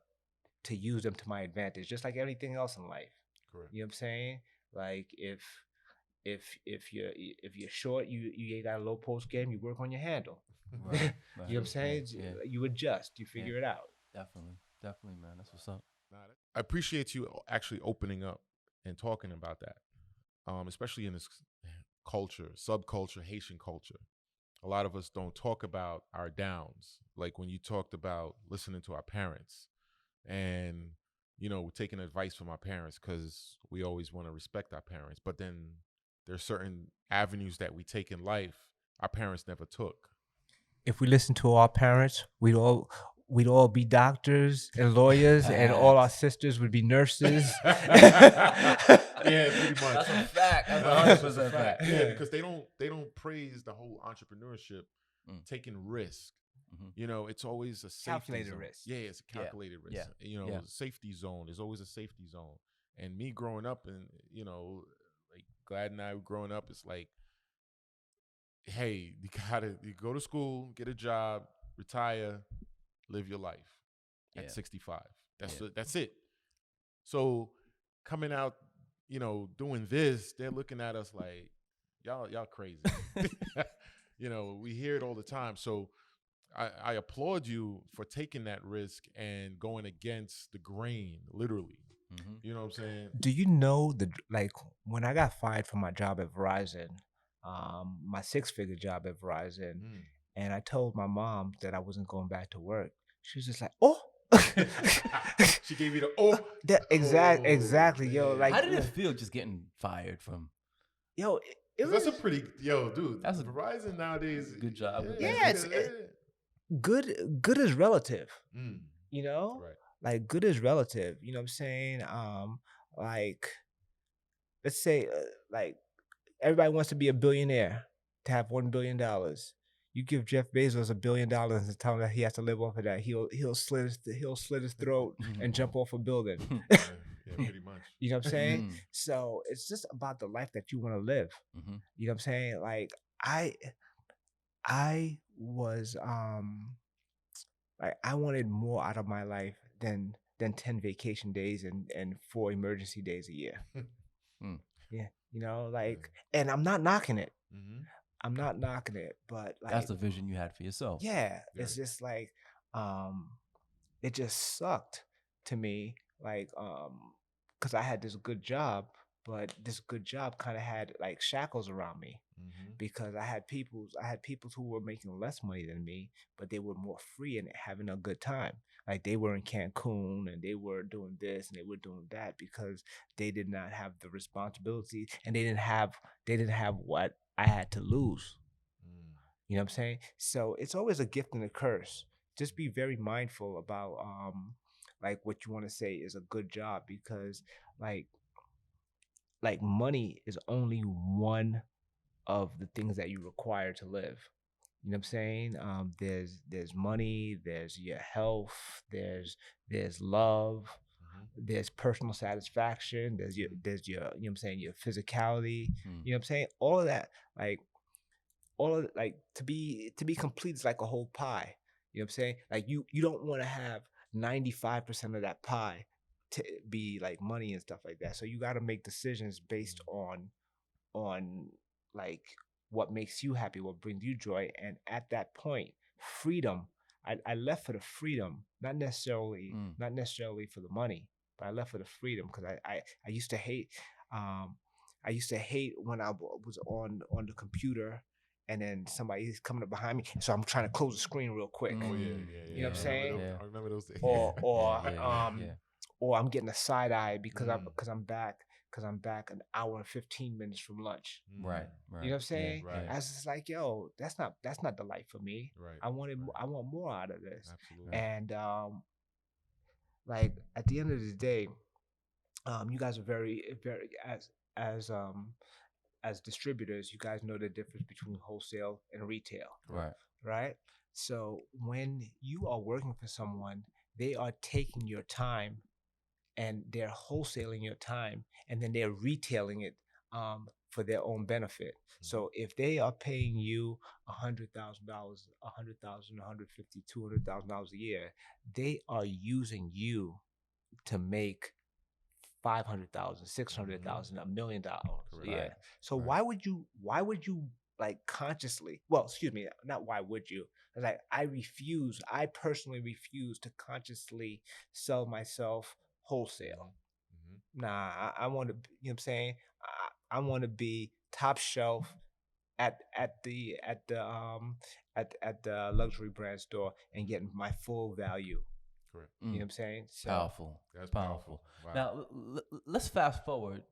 [SPEAKER 3] use them to my advantage, just like everything else in life.
[SPEAKER 2] Correct.
[SPEAKER 3] You know what I'm saying? Like if you're short, you ain't got a low post game, you work on your handle.
[SPEAKER 1] Right.
[SPEAKER 3] You
[SPEAKER 1] Right.
[SPEAKER 3] know what I'm saying?
[SPEAKER 1] Yeah.
[SPEAKER 3] You adjust, you figure it out.
[SPEAKER 1] Definitely, man. That's what's up.
[SPEAKER 2] I appreciate you actually opening up and talking about that, especially in this culture, subculture, Haitian culture. A lot of us don't talk about our downs, like when you talked about listening to our parents and taking advice from our parents, because we always want to respect our parents, but then there's certain avenues that we take in life our parents never took.
[SPEAKER 3] If we listen to our parents, we'd all be doctors and lawyers, and all our sisters would be nurses.
[SPEAKER 2] Yeah, pretty much.
[SPEAKER 1] That's a fact. That's
[SPEAKER 2] That's
[SPEAKER 1] 100% fact.
[SPEAKER 2] Yeah, because they don't praise the whole entrepreneurship, taking risk. It's always a safety
[SPEAKER 3] Calculated
[SPEAKER 2] zone.
[SPEAKER 3] risk.
[SPEAKER 2] Yeah, it's a calculated risk.
[SPEAKER 1] Yeah.
[SPEAKER 2] Safety zone. There's always a safety zone. And me growing up, and like Glad and I growing up, it's like, hey, you go to school, get a job, retire, live your life at 65. That's it. So coming out, doing this, they're looking at us like, y'all crazy. We hear it all the time. So I applaud you for taking that risk and going against the grain, literally. You know what I'm saying?
[SPEAKER 3] Do you know when I got fired from my job at Verizon, my 6-figure job at Verizon, and I told my mom that I wasn't going back to work, she was just like, "Oh."
[SPEAKER 2] She gave you the oh.
[SPEAKER 3] Exactly, yo. Like,
[SPEAKER 1] how did it feel just getting fired from?
[SPEAKER 3] Yo, it was,
[SPEAKER 2] that's a pretty dude.
[SPEAKER 1] That's a
[SPEAKER 2] Verizon nowadays.
[SPEAKER 1] good job.
[SPEAKER 3] Yeah, good is relative.
[SPEAKER 2] Right.
[SPEAKER 3] Like good is relative. You know what I'm saying? Like let's say like everybody wants to be a billionaire, to have $1 billion. You give Jeff Bezos $1 billion and tell him that he has to live off of that. He'll slit his throat and jump off a building.
[SPEAKER 2] Yeah, pretty much.
[SPEAKER 3] You know what I'm saying? So it's just about the life that you want to live. You know what I'm saying? Like I was like I wanted more out of my life than 10 vacation days and 4 emergency days a year. Yeah, and I'm not knocking it. I'm not knocking it, but like
[SPEAKER 1] that's the vision you had for yourself.
[SPEAKER 3] Yeah, it's just like it just sucked to me, like because I had this good job, but this good job kind of had like shackles around me, because I had people who were making less money than me, but they were more free and having a good time. Like they were in Cancun and they were doing this and they were doing that because they did not have the responsibility and they didn't have what I had to lose. You know what I'm saying? So it's always a gift and a curse. just be very mindful about like what you want to say is a good job, because like money is only one of the things that you require to live. You know what I'm saying? There's money, there's your health, there's love, there's personal satisfaction, there's your you know what I'm saying, your physicality. You know what I'm saying? All of that, like all of like to be complete is like a whole pie. You know what I'm saying? Like you don't want to have 95% of that pie to be like money and stuff like that. So you got to make decisions based on like what makes you happy, what brings you joy. And at that point, freedom. I left for the freedom, not necessarily for the money, but I left for the freedom, because I used to hate when I was on the computer and then somebody's coming up behind me, so I'm trying to close the screen real quick.
[SPEAKER 2] Oh yeah.
[SPEAKER 3] You know what I'm saying?
[SPEAKER 2] I remember those days.
[SPEAKER 3] Or I'm getting a side eye because I'm back an hour and 15 minutes from lunch.
[SPEAKER 1] Right.
[SPEAKER 3] You know what I'm saying?
[SPEAKER 2] Right.
[SPEAKER 3] I was just like, yo, that's not the life for me.
[SPEAKER 2] Right.
[SPEAKER 3] I want more out of this.
[SPEAKER 2] Absolutely.
[SPEAKER 3] And like at the end of the day, you guys are very as distributors, you guys know the difference between wholesale and retail. Right? So when you are working for someone, they are taking your time and they're wholesaling your time, and then they're retailing it for their own benefit. So if they are paying you $100,000, $100,000, $150,000, $200,000 a year, they are using you to make $500,000, $600,000, $1 million. Yeah. So why would you like consciously? Well, excuse me, not why would you? Like I personally refuse to consciously sell myself wholesale. Nah, I want to. You know what I'm saying? I want to be top shelf at the luxury brand store and getting my full value.
[SPEAKER 2] Correct.
[SPEAKER 3] You know what I'm saying? So,
[SPEAKER 1] Powerful.
[SPEAKER 2] That's
[SPEAKER 1] powerful.
[SPEAKER 2] Wow.
[SPEAKER 1] Now let's fast forward,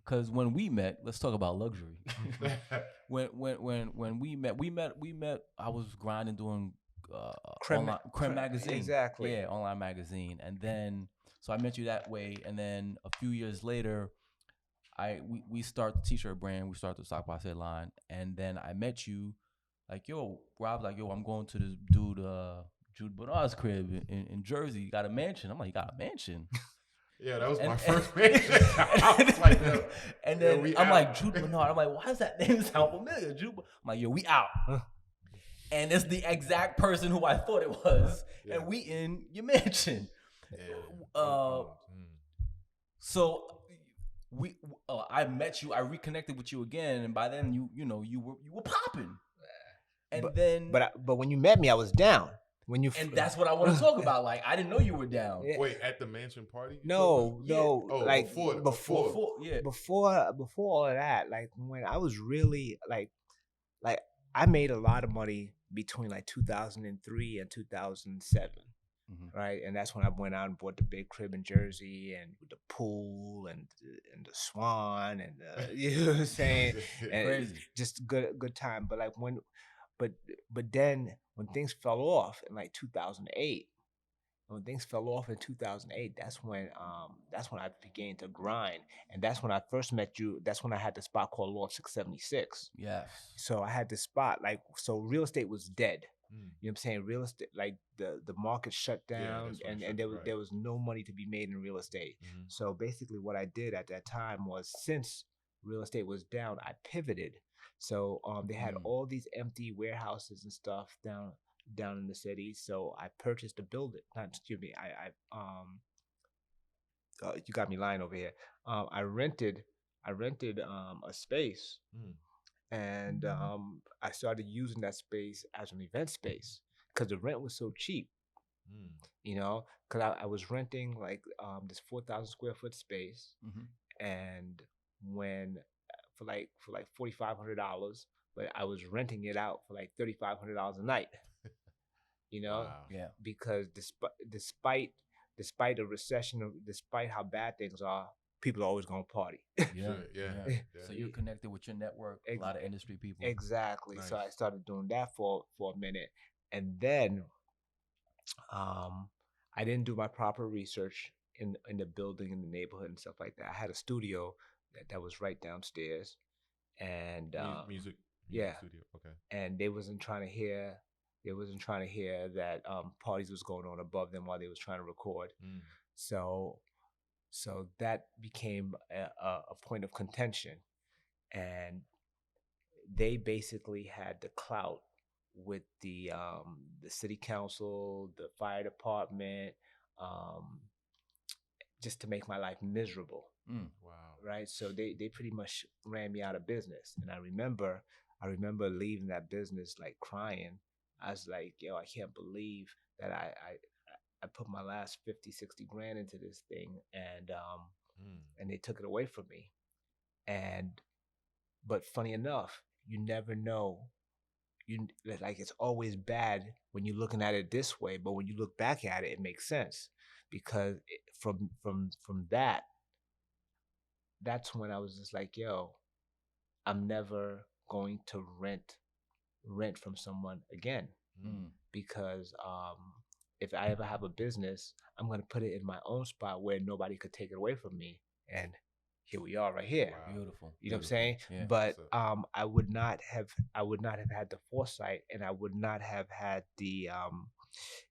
[SPEAKER 1] because when we met, let's talk about luxury. when we met, I was grinding doing Creme magazine.
[SPEAKER 3] Exactly.
[SPEAKER 1] Yeah, online magazine, and then so I met you that way, and then a few years later, we start the t-shirt brand, we start the Stock by Say line, and then I met you, like, yo, Rob's like, yo, I'm going to this dude, Jude Bernard's crib in Jersey. You got a mansion? I'm like, you got a mansion?
[SPEAKER 2] Yeah, that was my first mansion. I was like, yo,
[SPEAKER 1] and then I'm like, Jude Bernard. I'm like, why does that name sound familiar? Jude. I'm like, yo, we out. And it's the exact person who I thought it was, and we in your mansion. So I met you, I reconnected with you again, and by then you were popping. And
[SPEAKER 3] but when you met me, I was down.
[SPEAKER 1] And that's what I want to talk about. Like, I didn't know you were down.
[SPEAKER 2] Yeah. Wait, at the mansion party?
[SPEAKER 3] No.
[SPEAKER 2] Oh,
[SPEAKER 3] like
[SPEAKER 2] before
[SPEAKER 3] all of that, like when I was really like I made a lot of money between like 2003 and 2007. Right, and that's when I went out and bought the big crib in Jersey, and with the pool and the Swan, and you know what I'm saying, and
[SPEAKER 1] crazy,
[SPEAKER 3] just good time. But like but then when things fell off in like 2008, that's when I began to grind, and that's when I first met you. That's when I had the spot called Loft 676.
[SPEAKER 1] Yes.
[SPEAKER 3] So I had the spot, like, so real estate was dead. You know what I'm saying? Real estate, like the market shut down, and there was no money to be made in real estate. So basically what I did at that time was, since real estate was down, I pivoted. So they had all these empty warehouses and stuff down in the city. So I purchased a building. You got me lying over here. I rented a space. And I started using that space as an event space because the rent was so cheap. You know, because I was renting like this 4,000 square foot space, and when for like $4,500, but I was renting it out for like $3,500 a night. You know, because despite a recession, despite how bad things are, people are always gonna party.
[SPEAKER 1] So you're connected with your network, a lot of industry people.
[SPEAKER 3] Exactly. Nice. So I started doing that for a minute, and then I didn't do my proper research in the building, in the neighborhood, and stuff like that. I had a studio that was right downstairs, and
[SPEAKER 2] Music
[SPEAKER 3] yeah,
[SPEAKER 2] studio. Okay.
[SPEAKER 3] and they wasn't trying to hear. They wasn't trying to hear that parties was going on above them while they was trying to record.
[SPEAKER 2] Mm.
[SPEAKER 3] So so that became a point of contention, and they basically had the clout with the city council, the fire department, um, just to make my life miserable.
[SPEAKER 2] Wow.
[SPEAKER 3] Right. So they pretty much ran me out of business. And I remember leaving that business like crying. I was like, yo, I can't believe that I put my last 50, 60 grand into this thing, and they took it away from me. And but funny enough, you never know. You like it's always bad when you're looking at it this way, but when you look back at it, it makes sense because from that's when I was just like, yo, I'm never going to rent from someone again because if I ever have a business, I'm gonna put it in my own spot where nobody could take it away from me. And here we are, right here.
[SPEAKER 2] Wow.
[SPEAKER 1] Beautiful.
[SPEAKER 3] You know what I'm saying?
[SPEAKER 1] Yeah.
[SPEAKER 3] But
[SPEAKER 2] So-
[SPEAKER 3] I would not have had the foresight, and I would not have had the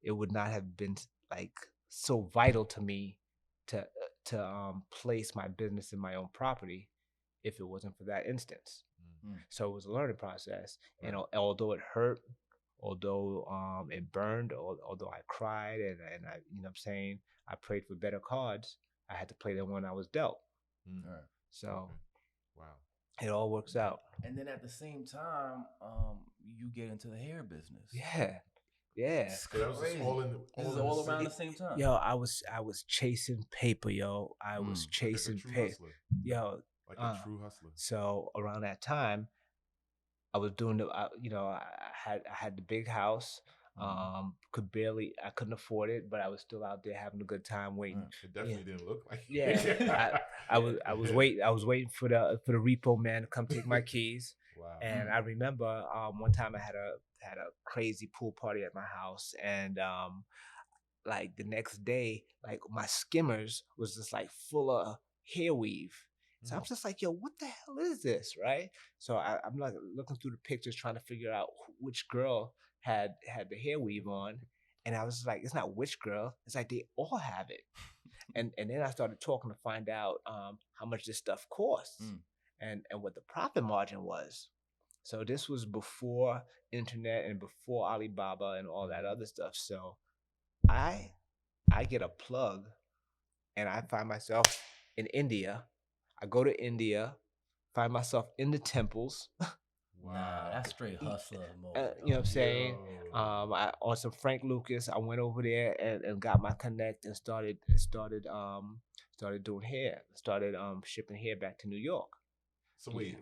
[SPEAKER 3] it would not have been like so vital to me to place my business in my own property if it wasn't for that instance. So it was a learning process, and although it hurt, although it burned, although I cried and I, you know what I'm saying, I prayed for better cards, I had to play the one I was dealt.
[SPEAKER 1] All right.
[SPEAKER 3] So
[SPEAKER 2] Okay. Wow.
[SPEAKER 3] it all works out.
[SPEAKER 1] And then at the same time, you get into the hair business.
[SPEAKER 3] Yeah. Yeah.
[SPEAKER 2] So that was just all in.
[SPEAKER 1] This is
[SPEAKER 2] in
[SPEAKER 1] all
[SPEAKER 2] the
[SPEAKER 1] around
[SPEAKER 2] city?
[SPEAKER 1] the same time.
[SPEAKER 3] Yo, I was chasing paper, yo. I was
[SPEAKER 2] Like
[SPEAKER 3] chasing
[SPEAKER 2] a true
[SPEAKER 3] paper.
[SPEAKER 2] hustler.
[SPEAKER 3] Yo,
[SPEAKER 2] Like a true hustler.
[SPEAKER 3] so around that time, I was doing I had the big house. I couldn't afford it, but I was still out there having a good time waiting.
[SPEAKER 2] It definitely didn't look like.
[SPEAKER 3] Yeah, I was waiting for the repo man to come take my keys.
[SPEAKER 2] Wow.
[SPEAKER 3] And I remember one time I had a crazy pool party at my house, and like the next day, like my skimmers was just like full of hair weave. So I'm just like, yo, what the hell is this, right? So I'm like looking through the pictures, trying to figure out which girl had the hair weave on, and I was like, it's not which girl, it's like they all have it. And then I started talking to find out how much this stuff costs and what the profit margin was. So this was before internet and before Alibaba and all that other stuff. So I get a plug and I find myself in India. I go to India, find myself in the temples.
[SPEAKER 2] Wow.
[SPEAKER 1] That's straight hustler mode.
[SPEAKER 3] You know what I'm saying?
[SPEAKER 2] Yo.
[SPEAKER 3] On some Frank Lucas, I went over there and got my connect and started doing hair. Started shipping hair back to New York.
[SPEAKER 2] So wait,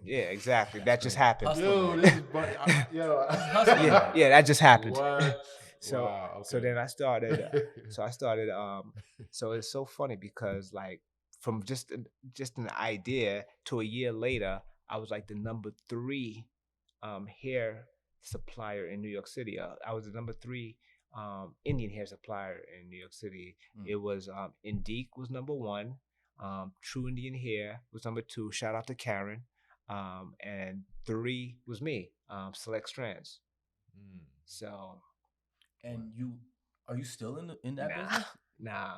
[SPEAKER 3] Yeah, exactly. That just happened.
[SPEAKER 2] Yo, this is yo.
[SPEAKER 3] Yeah, that just happened.
[SPEAKER 2] What?
[SPEAKER 3] So
[SPEAKER 2] Wow. Okay.
[SPEAKER 3] so then I started. So it's so funny because like from just an idea to a year later, I was like the number 3 hair supplier in New York City. I was the number 3 Indian hair supplier in New York City. It was Indique was number 1. True Indian Hair was number 2. Shout out to Karen. And 3 was me. Select Strands. So.
[SPEAKER 1] And are you still in that business?
[SPEAKER 3] Nah.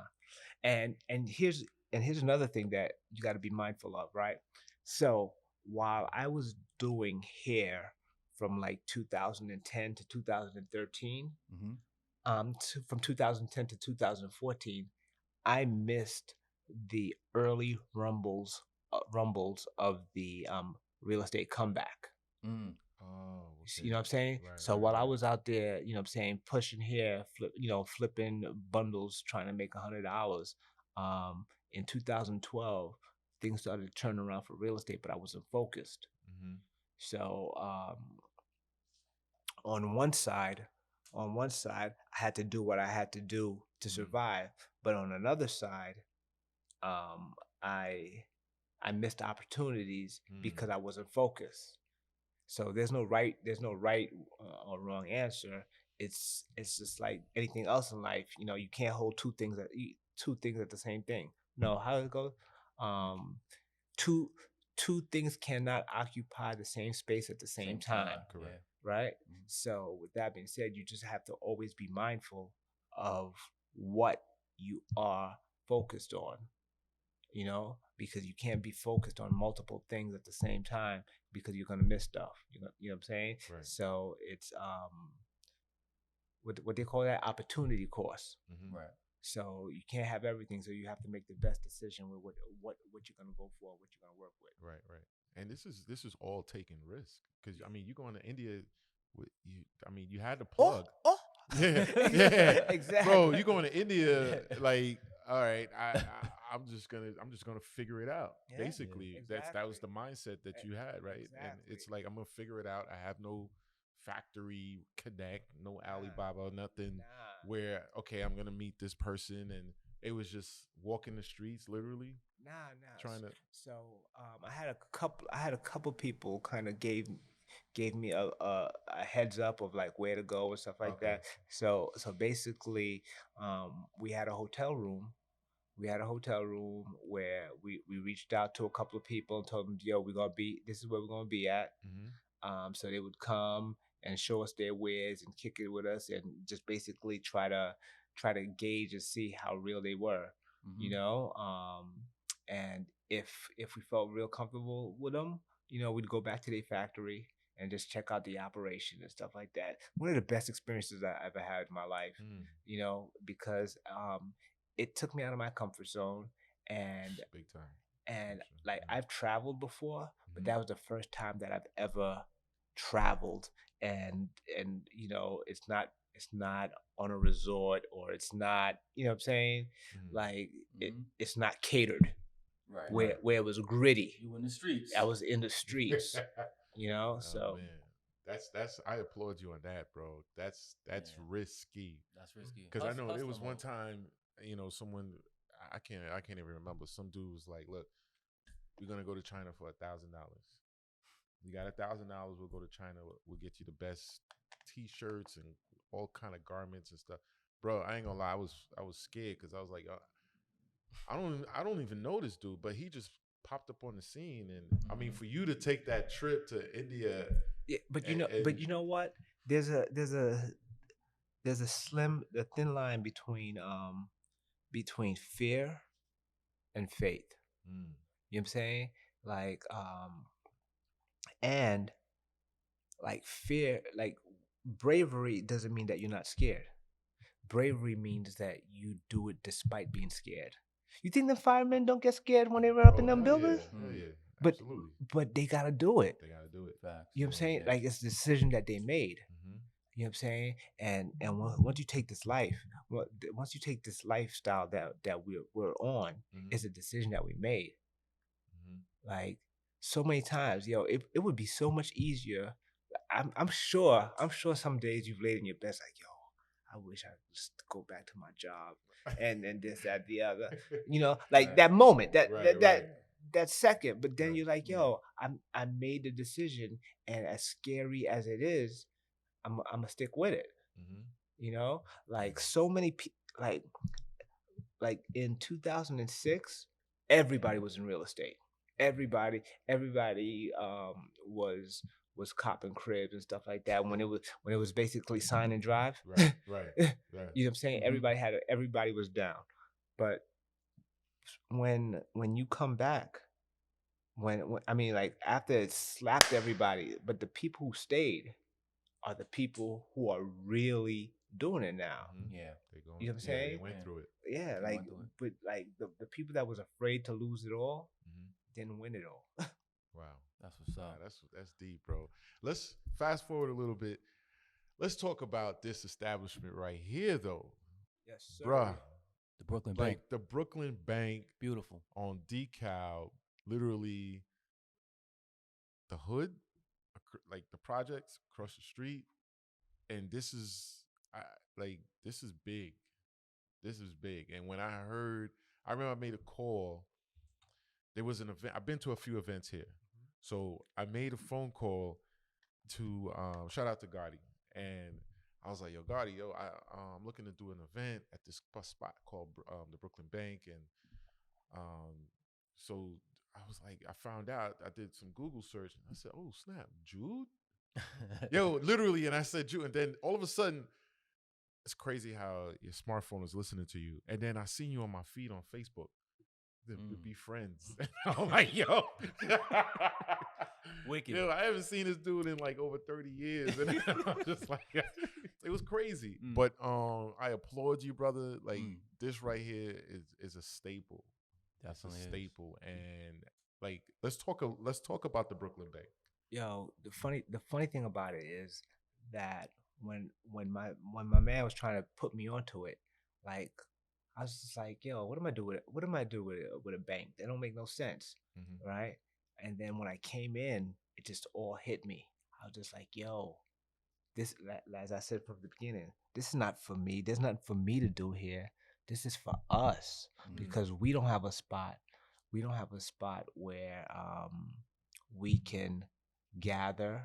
[SPEAKER 3] And here's another thing that you got to be mindful of, right? So while I was doing hair from like 2010 to 2013, from 2010 to 2014, I missed the early rumbles of the real estate comeback.
[SPEAKER 2] Oh, okay.
[SPEAKER 3] You know what I'm saying?
[SPEAKER 2] Right,
[SPEAKER 3] So
[SPEAKER 2] right,
[SPEAKER 3] while I
[SPEAKER 2] right.
[SPEAKER 3] was out there, you know what I'm saying, pushing hair, flipping bundles, trying to make $100, in 2012, things started to turn around for real estate, but I wasn't focused. So on one side, I had to do what I had to do to survive, but on another side, I missed opportunities because I wasn't focused. So there's no right or wrong answer. it's just like anything else in life. You know, you can't hold two things at the same thing. No, how it goes? Um, two two things cannot occupy the same space at the same time,
[SPEAKER 2] Correct.
[SPEAKER 3] right?
[SPEAKER 1] Mhm.
[SPEAKER 3] So with that being said, you just have to always be mindful of what you are focused on, you know, because you can't be focused on multiple things at the same time because you're gonna miss stuff. You know what I'm saying?
[SPEAKER 2] Right.
[SPEAKER 3] So it's what they call that opportunity cost.
[SPEAKER 2] Mm-hmm.
[SPEAKER 1] Right.
[SPEAKER 3] So you can't have everything. So you have to make the best decision with what you're gonna go for, what you're gonna work with.
[SPEAKER 2] Right. Right. And this is all taking risk because I mean you going to India with you. I mean you had to plug.
[SPEAKER 3] Oh,
[SPEAKER 2] Yeah, yeah,
[SPEAKER 3] exactly.
[SPEAKER 2] bro. You going to India? Like, all right, I'm just gonna figure it out.
[SPEAKER 3] Yeah,
[SPEAKER 2] Basically, that was
[SPEAKER 3] exactly.
[SPEAKER 2] the mindset that you had, right? And it's
[SPEAKER 3] Exactly.
[SPEAKER 2] like I'm gonna figure it out. I have no factory connect, no
[SPEAKER 3] Nah.
[SPEAKER 2] Alibaba, nothing.
[SPEAKER 3] Nah.
[SPEAKER 2] Where okay, I'm gonna meet this person, and it was just walking the streets, literally
[SPEAKER 3] Nah.
[SPEAKER 2] trying to.
[SPEAKER 3] So I had a couple people kind of gave me a heads up of like where to go and stuff like
[SPEAKER 2] Okay.
[SPEAKER 3] that. So basically, we had a hotel room. We had a hotel room where we reached out to a couple of people and told them, yo, we're gonna be this is where we're gonna be at.
[SPEAKER 2] Mm-hmm.
[SPEAKER 3] So they would come and show us their wares and kick it with us and just basically try to gauge and see how real they were, you
[SPEAKER 1] Mhm.
[SPEAKER 3] know. And if we felt real comfortable with them, you know, we'd go back to their factory and just check out the operation and stuff like that. One of the best experiences I ever had in my life,
[SPEAKER 2] Mm.
[SPEAKER 3] you know, because it took me out of my comfort zone and
[SPEAKER 2] Big time.
[SPEAKER 3] and
[SPEAKER 2] For sure.
[SPEAKER 3] like
[SPEAKER 2] Yeah.
[SPEAKER 3] I've traveled before, but
[SPEAKER 2] Mhm.
[SPEAKER 3] that was the first time that I've ever traveled, and you know, it's not on a resort or it's not, you know what I'm saying,
[SPEAKER 2] Mhm.
[SPEAKER 3] like
[SPEAKER 1] Mhm.
[SPEAKER 3] it's not catered,
[SPEAKER 1] Right.
[SPEAKER 3] where it was gritty.
[SPEAKER 1] You in the streets.
[SPEAKER 3] I was in the streets, you know.
[SPEAKER 2] Oh
[SPEAKER 3] So
[SPEAKER 2] man, that's I applaud you on that, bro. That's
[SPEAKER 1] Yeah.
[SPEAKER 2] risky
[SPEAKER 1] That's risky.
[SPEAKER 2] because I know there
[SPEAKER 1] Hustle
[SPEAKER 2] was one
[SPEAKER 1] mode.
[SPEAKER 2] time, you know, someone I can't even remember. Some dude was like, "Look, we're gonna go to China for $1,000. You got $1,000. We'll go to China. We'll get you the best T-shirts and all kind of garments and stuff." Bro, I ain't gonna lie, I was scared because I was like, I don't even know this dude, but he just popped up on the scene, and I mean,
[SPEAKER 1] Mhm.
[SPEAKER 2] for you to take that trip to India,
[SPEAKER 3] yeah,
[SPEAKER 2] and
[SPEAKER 3] but you know what? There's a thin line between fear and faith.
[SPEAKER 2] mm,
[SPEAKER 3] You know what I'm saying? Like and like fear, like bravery doesn't mean that you're not scared. Bravery means that you do it despite being scared. You think the firemen don't get scared when they run up
[SPEAKER 2] oh
[SPEAKER 3] in them buildings?
[SPEAKER 2] hell
[SPEAKER 1] Mm.
[SPEAKER 2] yeah,
[SPEAKER 3] But
[SPEAKER 2] absolutely,
[SPEAKER 3] they gotta do it.
[SPEAKER 2] they gotta do it.
[SPEAKER 1] Facts.
[SPEAKER 3] You know what I'm saying?
[SPEAKER 1] Yeah.
[SPEAKER 3] Like it's a decision that they made.
[SPEAKER 2] Mm-hmm.
[SPEAKER 3] You know what I'm saying? And once you take this life, once you take this lifestyle that we're on,
[SPEAKER 2] Mm-hmm.
[SPEAKER 3] it's a decision that we made.
[SPEAKER 2] Mm-hmm.
[SPEAKER 3] Like so many times, yo, it would be so much easier. I'm sure some days you've laid in your bed like, yo, I wish I could just go back to my job and this, that, the other. You know, like
[SPEAKER 2] Right.
[SPEAKER 3] that moment,
[SPEAKER 2] Right, right.
[SPEAKER 3] that second. But then
[SPEAKER 2] Right.
[SPEAKER 3] you're like,
[SPEAKER 1] Yeah.
[SPEAKER 3] yo, I made the decision, and as scary as it is, I'm gonna stick with it.
[SPEAKER 2] Mm-hmm.
[SPEAKER 3] You know, like so many people, like in 2006, everybody was in real estate. Everybody was copping cribs and stuff like that when it was basically sign and drive.
[SPEAKER 2] Right, right, right.
[SPEAKER 3] You know what I'm saying?
[SPEAKER 1] Mhm.
[SPEAKER 3] Everybody was down. But when you come back, when I mean like after it slapped everybody, but the people who stayed are the people who are really doing it now.
[SPEAKER 2] Mm-hmm.
[SPEAKER 1] Yeah.
[SPEAKER 2] They going.
[SPEAKER 3] You know what I'm
[SPEAKER 2] Yeah,
[SPEAKER 3] saying?
[SPEAKER 2] they went
[SPEAKER 1] Yeah.
[SPEAKER 2] through it.
[SPEAKER 3] Yeah,
[SPEAKER 1] They
[SPEAKER 3] like
[SPEAKER 1] went through it.
[SPEAKER 3] but like the people that was afraid to lose it all
[SPEAKER 2] Mm-hmm.
[SPEAKER 3] didn't win it all.
[SPEAKER 2] Wow.
[SPEAKER 1] That's what's
[SPEAKER 2] Nah,
[SPEAKER 1] up.
[SPEAKER 2] that's deep, bro. Let's fast forward a little bit. Let's talk about this establishment right here, though,
[SPEAKER 3] Yes, sir.
[SPEAKER 2] bruh.
[SPEAKER 1] The Brooklyn
[SPEAKER 2] Like
[SPEAKER 1] Bank.
[SPEAKER 2] the Brooklyn Bank
[SPEAKER 1] Beautiful.
[SPEAKER 2] on DeKalb, literally the hood, like the projects across the street, and this is I, like this is big. This is big. And when I remember I made a call. There was an event. I've been to a few events here, so I made a phone call to shout out to Gotti, and I was like, yo, Gotti, yo, I'm looking to do an event at this spot called the Brooklyn Bank, and so I was like, I found out, I did some Google search, and I said, oh snap, Jude, yo, literally, and I said Jude, and then all of a sudden, it's crazy how your smartphone is listening to you, and then I seen you on my feed on Facebook. To be friends. I'm like, yo.
[SPEAKER 1] Wicked.
[SPEAKER 2] Yo, I haven't seen this dude in like over 30 years. And I'm just like, it was crazy. But I applaud you, brother. Like this right here is a staple.
[SPEAKER 1] Definitely
[SPEAKER 2] That's a staple. And like let's talk about the Brooklyn Bank.
[SPEAKER 3] Yo, the funny thing about it is that when my man was trying to put me onto it, like I was just like, yo, what am I doing with it? What am I doing with a bank? They don't make no sense, right? And then when I came in, it just all hit me. I was just like, yo, this, as I said from the beginning, this is not for me. There's nothing for me to do here. This is for us because we don't have a spot. We don't have a spot where we can gather,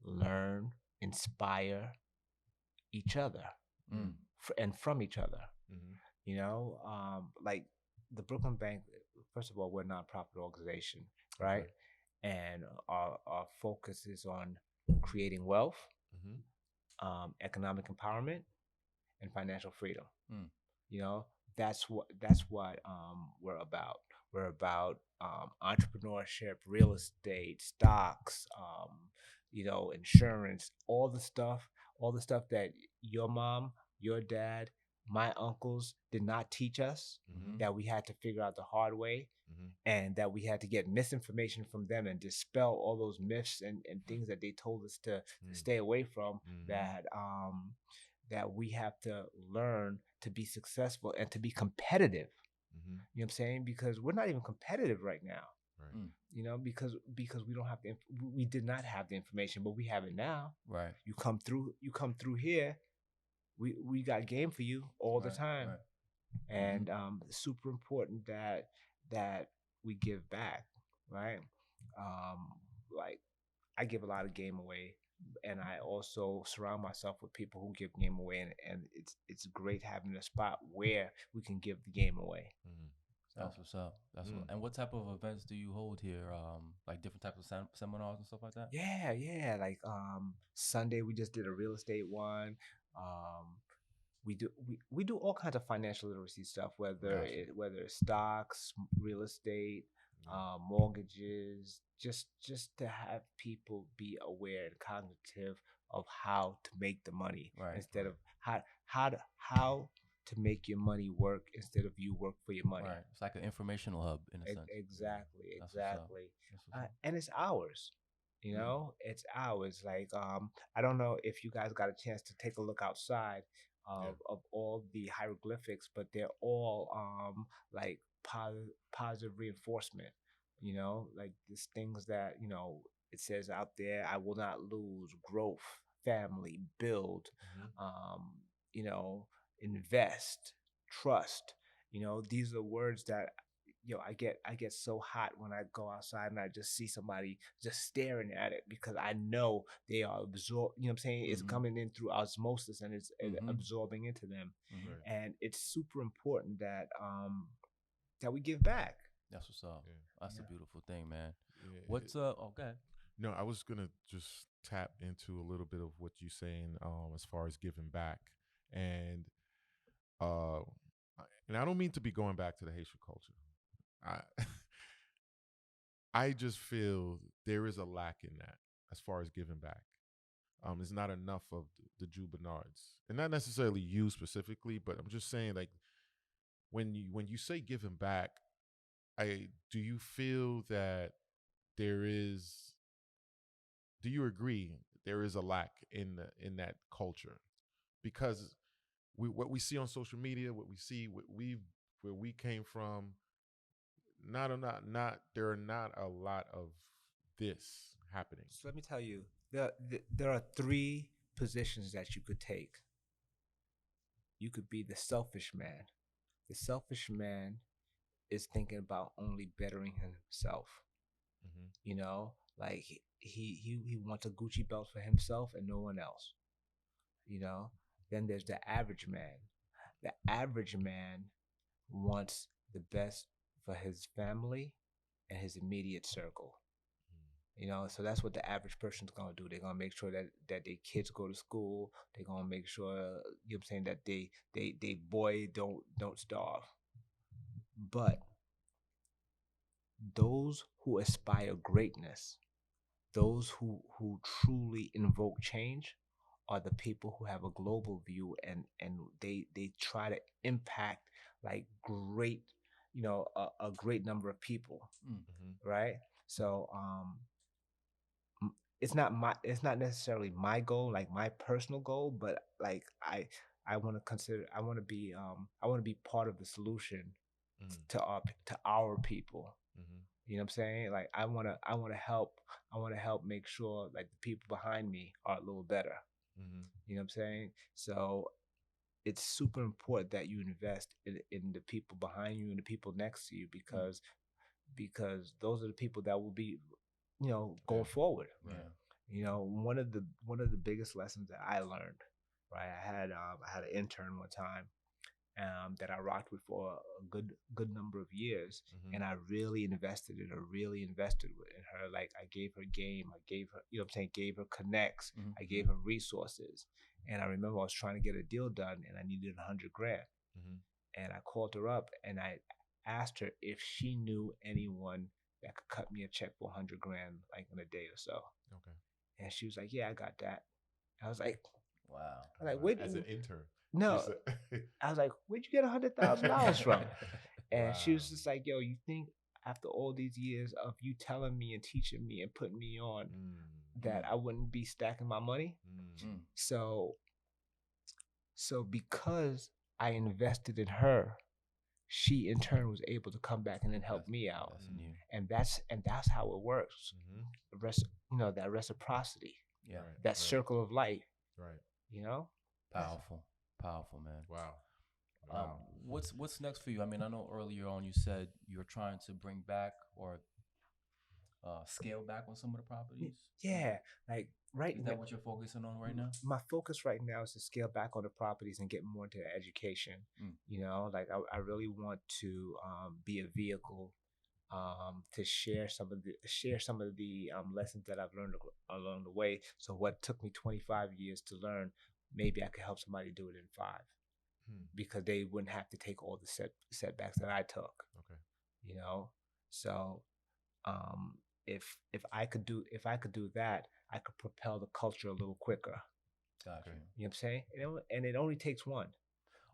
[SPEAKER 3] learn, inspire each other, and from each other. You know, like the Brooklyn Bank. First of all, we're a nonprofit organization, right? And our focus is on creating wealth, economic empowerment, and financial freedom. You know, that's what we're about. We're about entrepreneurship, real estate, stocks, you know, insurance, all the stuff that your mom, your dad, my uncles did not teach us, that we had to figure out the hard way, and that we had to get misinformation from them and dispel all those myths and things that they told us to stay away from, that we have to learn to be successful and to be competitive. You know what I'm saying? Because we're not even competitive right now. You know, because we don't have we did not have the information, but we have it now.
[SPEAKER 1] Right.
[SPEAKER 3] You come through here, we got game for you all the time. And it's super important that we give back, right? Like I give a lot of game away, and I also surround myself with people who give game away, and it's great having a spot where we can give the game away.
[SPEAKER 1] That's what's up. That's what. And what type of events do you hold here? Like different types of seminars and stuff like that?
[SPEAKER 3] Yeah. Like Sunday we just did a real estate one. We do all kinds of financial literacy stuff, whether it's stocks, real estate, mortgages, just to have people be aware and cognitive of how to make the money, instead of how to make your money work instead of you work for your money.
[SPEAKER 1] Right. It's like an informational hub in a sense.
[SPEAKER 3] Exactly. And it's ours. You know, it's ours. Like I don't know if you guys got a chance to take a look outside of all the hieroglyphics, but they're all like positive reinforcement. You know, like these things that, you know, it says out there, I will not lose, growth, family, build, you know, invest, trust. You know, these are words that, yo, I get so hot when I go outside and I just see somebody just staring at it, because I know they are absorbed. You know what I'm saying? It's coming in through osmosis and it's absorbing into them. And it's super important that that we give back.
[SPEAKER 1] That's what's up. That's a beautiful thing, man.
[SPEAKER 2] What's
[SPEAKER 1] okay.
[SPEAKER 2] No, I was gonna just tap into a little bit of what you're saying as far as giving back. And I don't mean to be going back to the Haitian culture. I just feel there is a lack in that as far as giving back. There's not enough of the Jew Bernards, and not necessarily you specifically, but I'm just saying, like, when you say giving back, do you feel that there is? Do you agree there is a lack in that culture? Because what we see on social media, what we see, where we came from, there are not a lot of this happening.
[SPEAKER 3] So let me tell you, there are 3 positions that you could take. You could be the selfish man. The selfish man is thinking about only bettering himself. You know, like he wants a Gucci belt for himself and no one else. You know, Then there's the average man. The average man wants the best for his family and his immediate circle. So that's what the average person's gonna do. They're gonna make sure that their kids go to school. They're gonna make sure, that they boy don't starve. But those who aspire greatness, those who truly invoke change, are the people who have a global view, and they try to impact like great, a great number of people, right? So it's not necessarily my goal, like my personal goal, but like I want to consider, I want to be part of the solution to our people. You know what I'm saying? Like I want to help make sure like the people behind me are a little better. You know what I'm saying? So it's super important that you invest in the people behind you and the people next to you, because those are the people that will be, going forward. One of the biggest lessons that I learned, right? I had an intern one time, that I rocked with for a good number of years, and I really invested in her, in her. Like I gave her game, I gave her, gave her connects, I gave her resources, and I remember I was trying to get a deal done, and I needed $100,000, and I called her up and I asked her if she knew anyone that could cut me a check for $100,000, like in a day or so.
[SPEAKER 2] Okay.
[SPEAKER 3] And she was like, "Yeah, I got that." I was like,
[SPEAKER 1] Wow.
[SPEAKER 3] I was like, "Wait,
[SPEAKER 2] as an intern?"
[SPEAKER 3] No, I was like, "Where'd you get $100,000 from?" And she was just like, "Yo, you think after all these years of you telling me and teaching me and putting me on, that I wouldn't be stacking my money?" So because I invested in her, she in turn was able to come back and then help me out, and that's how it works. That reciprocity, that circle of life,
[SPEAKER 2] right?
[SPEAKER 1] Powerful, man.
[SPEAKER 2] Wow.
[SPEAKER 1] What's next for you? I mean, I know earlier on you said you're trying to bring back or scale back on some of the properties.
[SPEAKER 3] Yeah, like right.
[SPEAKER 1] Is that what you're focusing on right now?
[SPEAKER 3] My focus right now is to scale back on the properties and get more into education. Like I really want to be a vehicle to share some of the lessons that I've learned along the way. So what took me 25 years to learn, maybe I could help somebody do it in 5, because they wouldn't have to take all the setbacks that I took.
[SPEAKER 2] Okay.
[SPEAKER 3] So if I could do that, I could propel the culture a little quicker.
[SPEAKER 1] Gotcha.
[SPEAKER 3] You know what I'm saying? And it only takes one.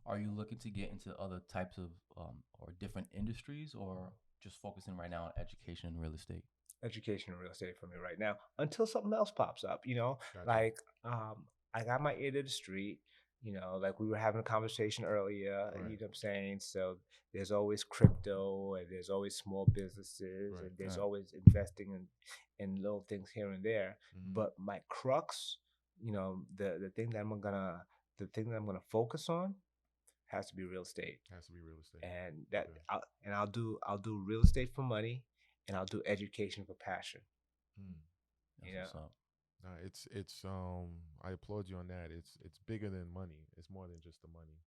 [SPEAKER 1] Are you looking to get into other types of or different industries, or just focusing right now on education and real estate?
[SPEAKER 3] Education and real estate for me right now, until something else pops up.
[SPEAKER 2] Gotcha.
[SPEAKER 3] Like I got my ear to the street. Like we were having a conversation earlier.
[SPEAKER 2] Right.
[SPEAKER 3] You know what I'm saying? So there's always crypto, and there's always small businesses,
[SPEAKER 2] Right.
[SPEAKER 3] and there's always investing in little things here and there. But my crux, the thing that I'm gonna focus on has to be real estate. And that
[SPEAKER 2] Okay.
[SPEAKER 3] I'll do real estate for money, and I'll do education for passion.
[SPEAKER 1] That's what's up.
[SPEAKER 2] It's I applaud you on that. It's bigger than money. It's more than just the money.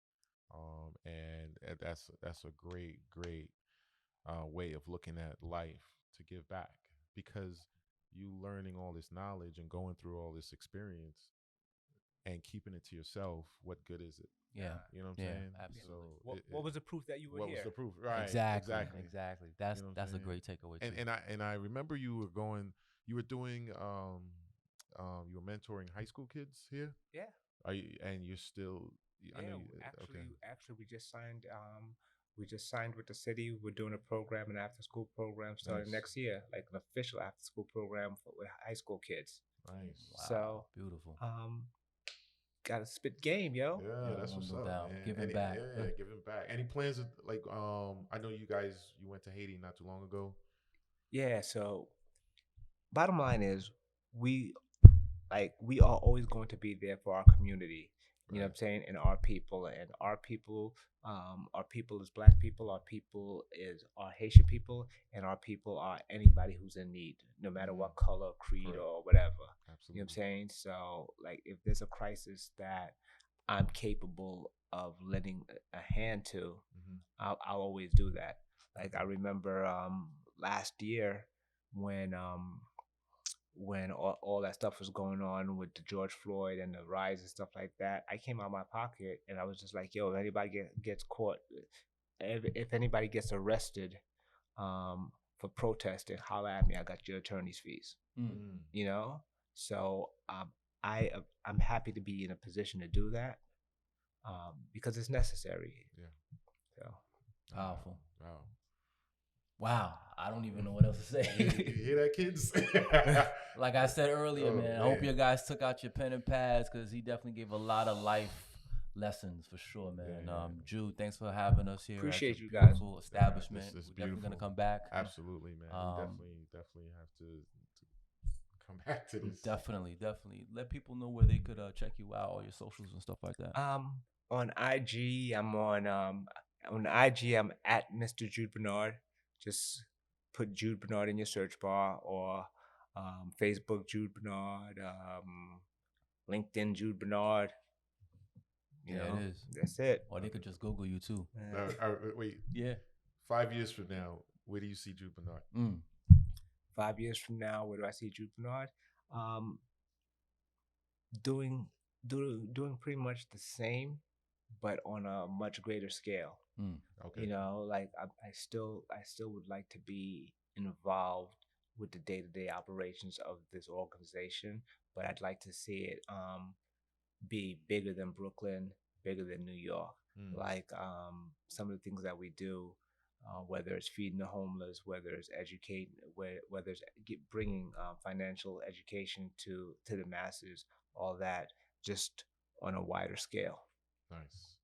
[SPEAKER 2] And that's a great way of looking at life, to give back, because you learning all this knowledge and going through all this experience and keeping it to yourself, what good is it?
[SPEAKER 1] Yeah.
[SPEAKER 2] You know what I'm saying?
[SPEAKER 1] Absolutely.
[SPEAKER 3] So what was the proof that you were here?
[SPEAKER 2] What was the proof? Right.
[SPEAKER 1] Exactly. That's
[SPEAKER 2] You know
[SPEAKER 1] that's a great takeaway too.
[SPEAKER 2] And I remember you were doing you were mentoring high school kids here.
[SPEAKER 3] Yeah.
[SPEAKER 2] And you're still. I know.
[SPEAKER 3] Actually, we just signed. We just signed with the city. We're doing a program, an after-school program starting next year, like an official after-school program with high school kids.
[SPEAKER 2] Nice.
[SPEAKER 1] Wow.
[SPEAKER 3] So
[SPEAKER 1] beautiful.
[SPEAKER 3] Gotta spit game, yo.
[SPEAKER 2] Yeah, that's what's up. Man.
[SPEAKER 1] Giving back.
[SPEAKER 2] Yeah, giving back. Any plans of, like I know you went to Haiti not too long ago.
[SPEAKER 3] Yeah. So, bottom line is, we are always going to be there for our community. You know what I'm saying? And our people is Black people, our people are Haitian people, and our people are anybody who's in need, no matter what color, creed, or whatever.
[SPEAKER 2] Absolutely.
[SPEAKER 3] You know what I'm saying? So, like, if there's a crisis that I'm capable of lending a hand to,
[SPEAKER 2] Mhm.
[SPEAKER 3] I'll always do that. Like I remember last year when all that stuff was going on with the George Floyd and the riots and stuff like that, I came out of my pocket and I was just like, yo, if anybody gets caught, if anybody gets arrested for protesting, holler at me. I got your attorney's fees.
[SPEAKER 2] Mm.
[SPEAKER 3] You know, so I'm happy to be in a position to do that because it's necessary.
[SPEAKER 2] Yeah.
[SPEAKER 3] So
[SPEAKER 1] Powerful.
[SPEAKER 2] Wow.
[SPEAKER 1] Wow. I don't even know what else to say.
[SPEAKER 2] You hear that, kids?
[SPEAKER 1] Like I said earlier,
[SPEAKER 2] Oh,
[SPEAKER 1] man, I hope
[SPEAKER 2] man.
[SPEAKER 1] you guys took out your pen and pads because he definitely gave a lot of life lessons for sure, man.
[SPEAKER 2] Yeah.
[SPEAKER 1] Jude, thanks for having us here.
[SPEAKER 3] Appreciate
[SPEAKER 1] at your
[SPEAKER 3] you guys.
[SPEAKER 1] beautiful establishment.
[SPEAKER 2] This is
[SPEAKER 1] We're definitely gonna
[SPEAKER 2] beautiful.
[SPEAKER 1] come back.
[SPEAKER 2] Absolutely, man. We definitely have to come back to this.
[SPEAKER 1] Definitely. Let people know where they could check you out, all your socials and stuff like that.
[SPEAKER 3] On IG, I'm at Mr. Jude Bernard. Just put Jude Bernard in your search bar, or Facebook Jude Bernard, LinkedIn Jude Bernard. You know,
[SPEAKER 1] it is.
[SPEAKER 3] That's it.
[SPEAKER 1] Or they could just Google you too.
[SPEAKER 2] Wait,
[SPEAKER 1] Yeah.
[SPEAKER 2] 5 years from now, where do you see Jude Bernard?
[SPEAKER 3] 5 years from now, where do I see Jude Bernard? Doing pretty much the same, but on a much greater scale.
[SPEAKER 2] Okay.
[SPEAKER 3] You know, like I still would like to be involved with the day-to-day operations of this organization, but I'd like to see it be bigger than Brooklyn, bigger than New York. Like some of the things that we do, whether it's feeding the homeless, whether it's educating, whether it's bringing financial education to the masses, all that, just on a wider scale.
[SPEAKER 2] Nice.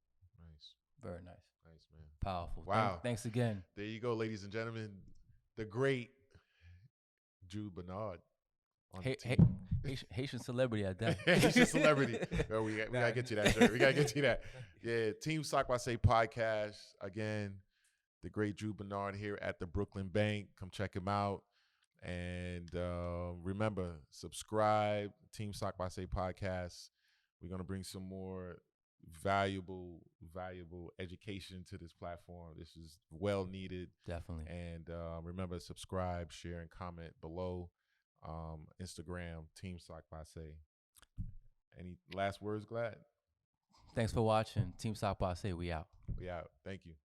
[SPEAKER 1] Very nice.
[SPEAKER 2] Nice, man.
[SPEAKER 1] Powerful.
[SPEAKER 2] Wow.
[SPEAKER 1] Thanks again.
[SPEAKER 2] There you go, ladies and gentlemen. The great Jude Bernard. On the team.
[SPEAKER 1] Haitian celebrity at that.
[SPEAKER 2] Haitian celebrity. Yo, we gotta get you that shirt. We gotta get you that. Yeah, Team Sock by Say podcast. Again, the great Jude Bernard here at the Brooklyn Bank. Come check him out. And remember, subscribe. Team Sock by Say podcast. We're gonna bring some more valuable education to this platform. This is well needed.
[SPEAKER 1] Definitely.
[SPEAKER 2] And remember, subscribe, share, and comment below. Instagram, Team Sock by Say. Any last words, Glad?
[SPEAKER 1] Thanks for watching. Team Sock by Say, we out.
[SPEAKER 2] We out. Thank you.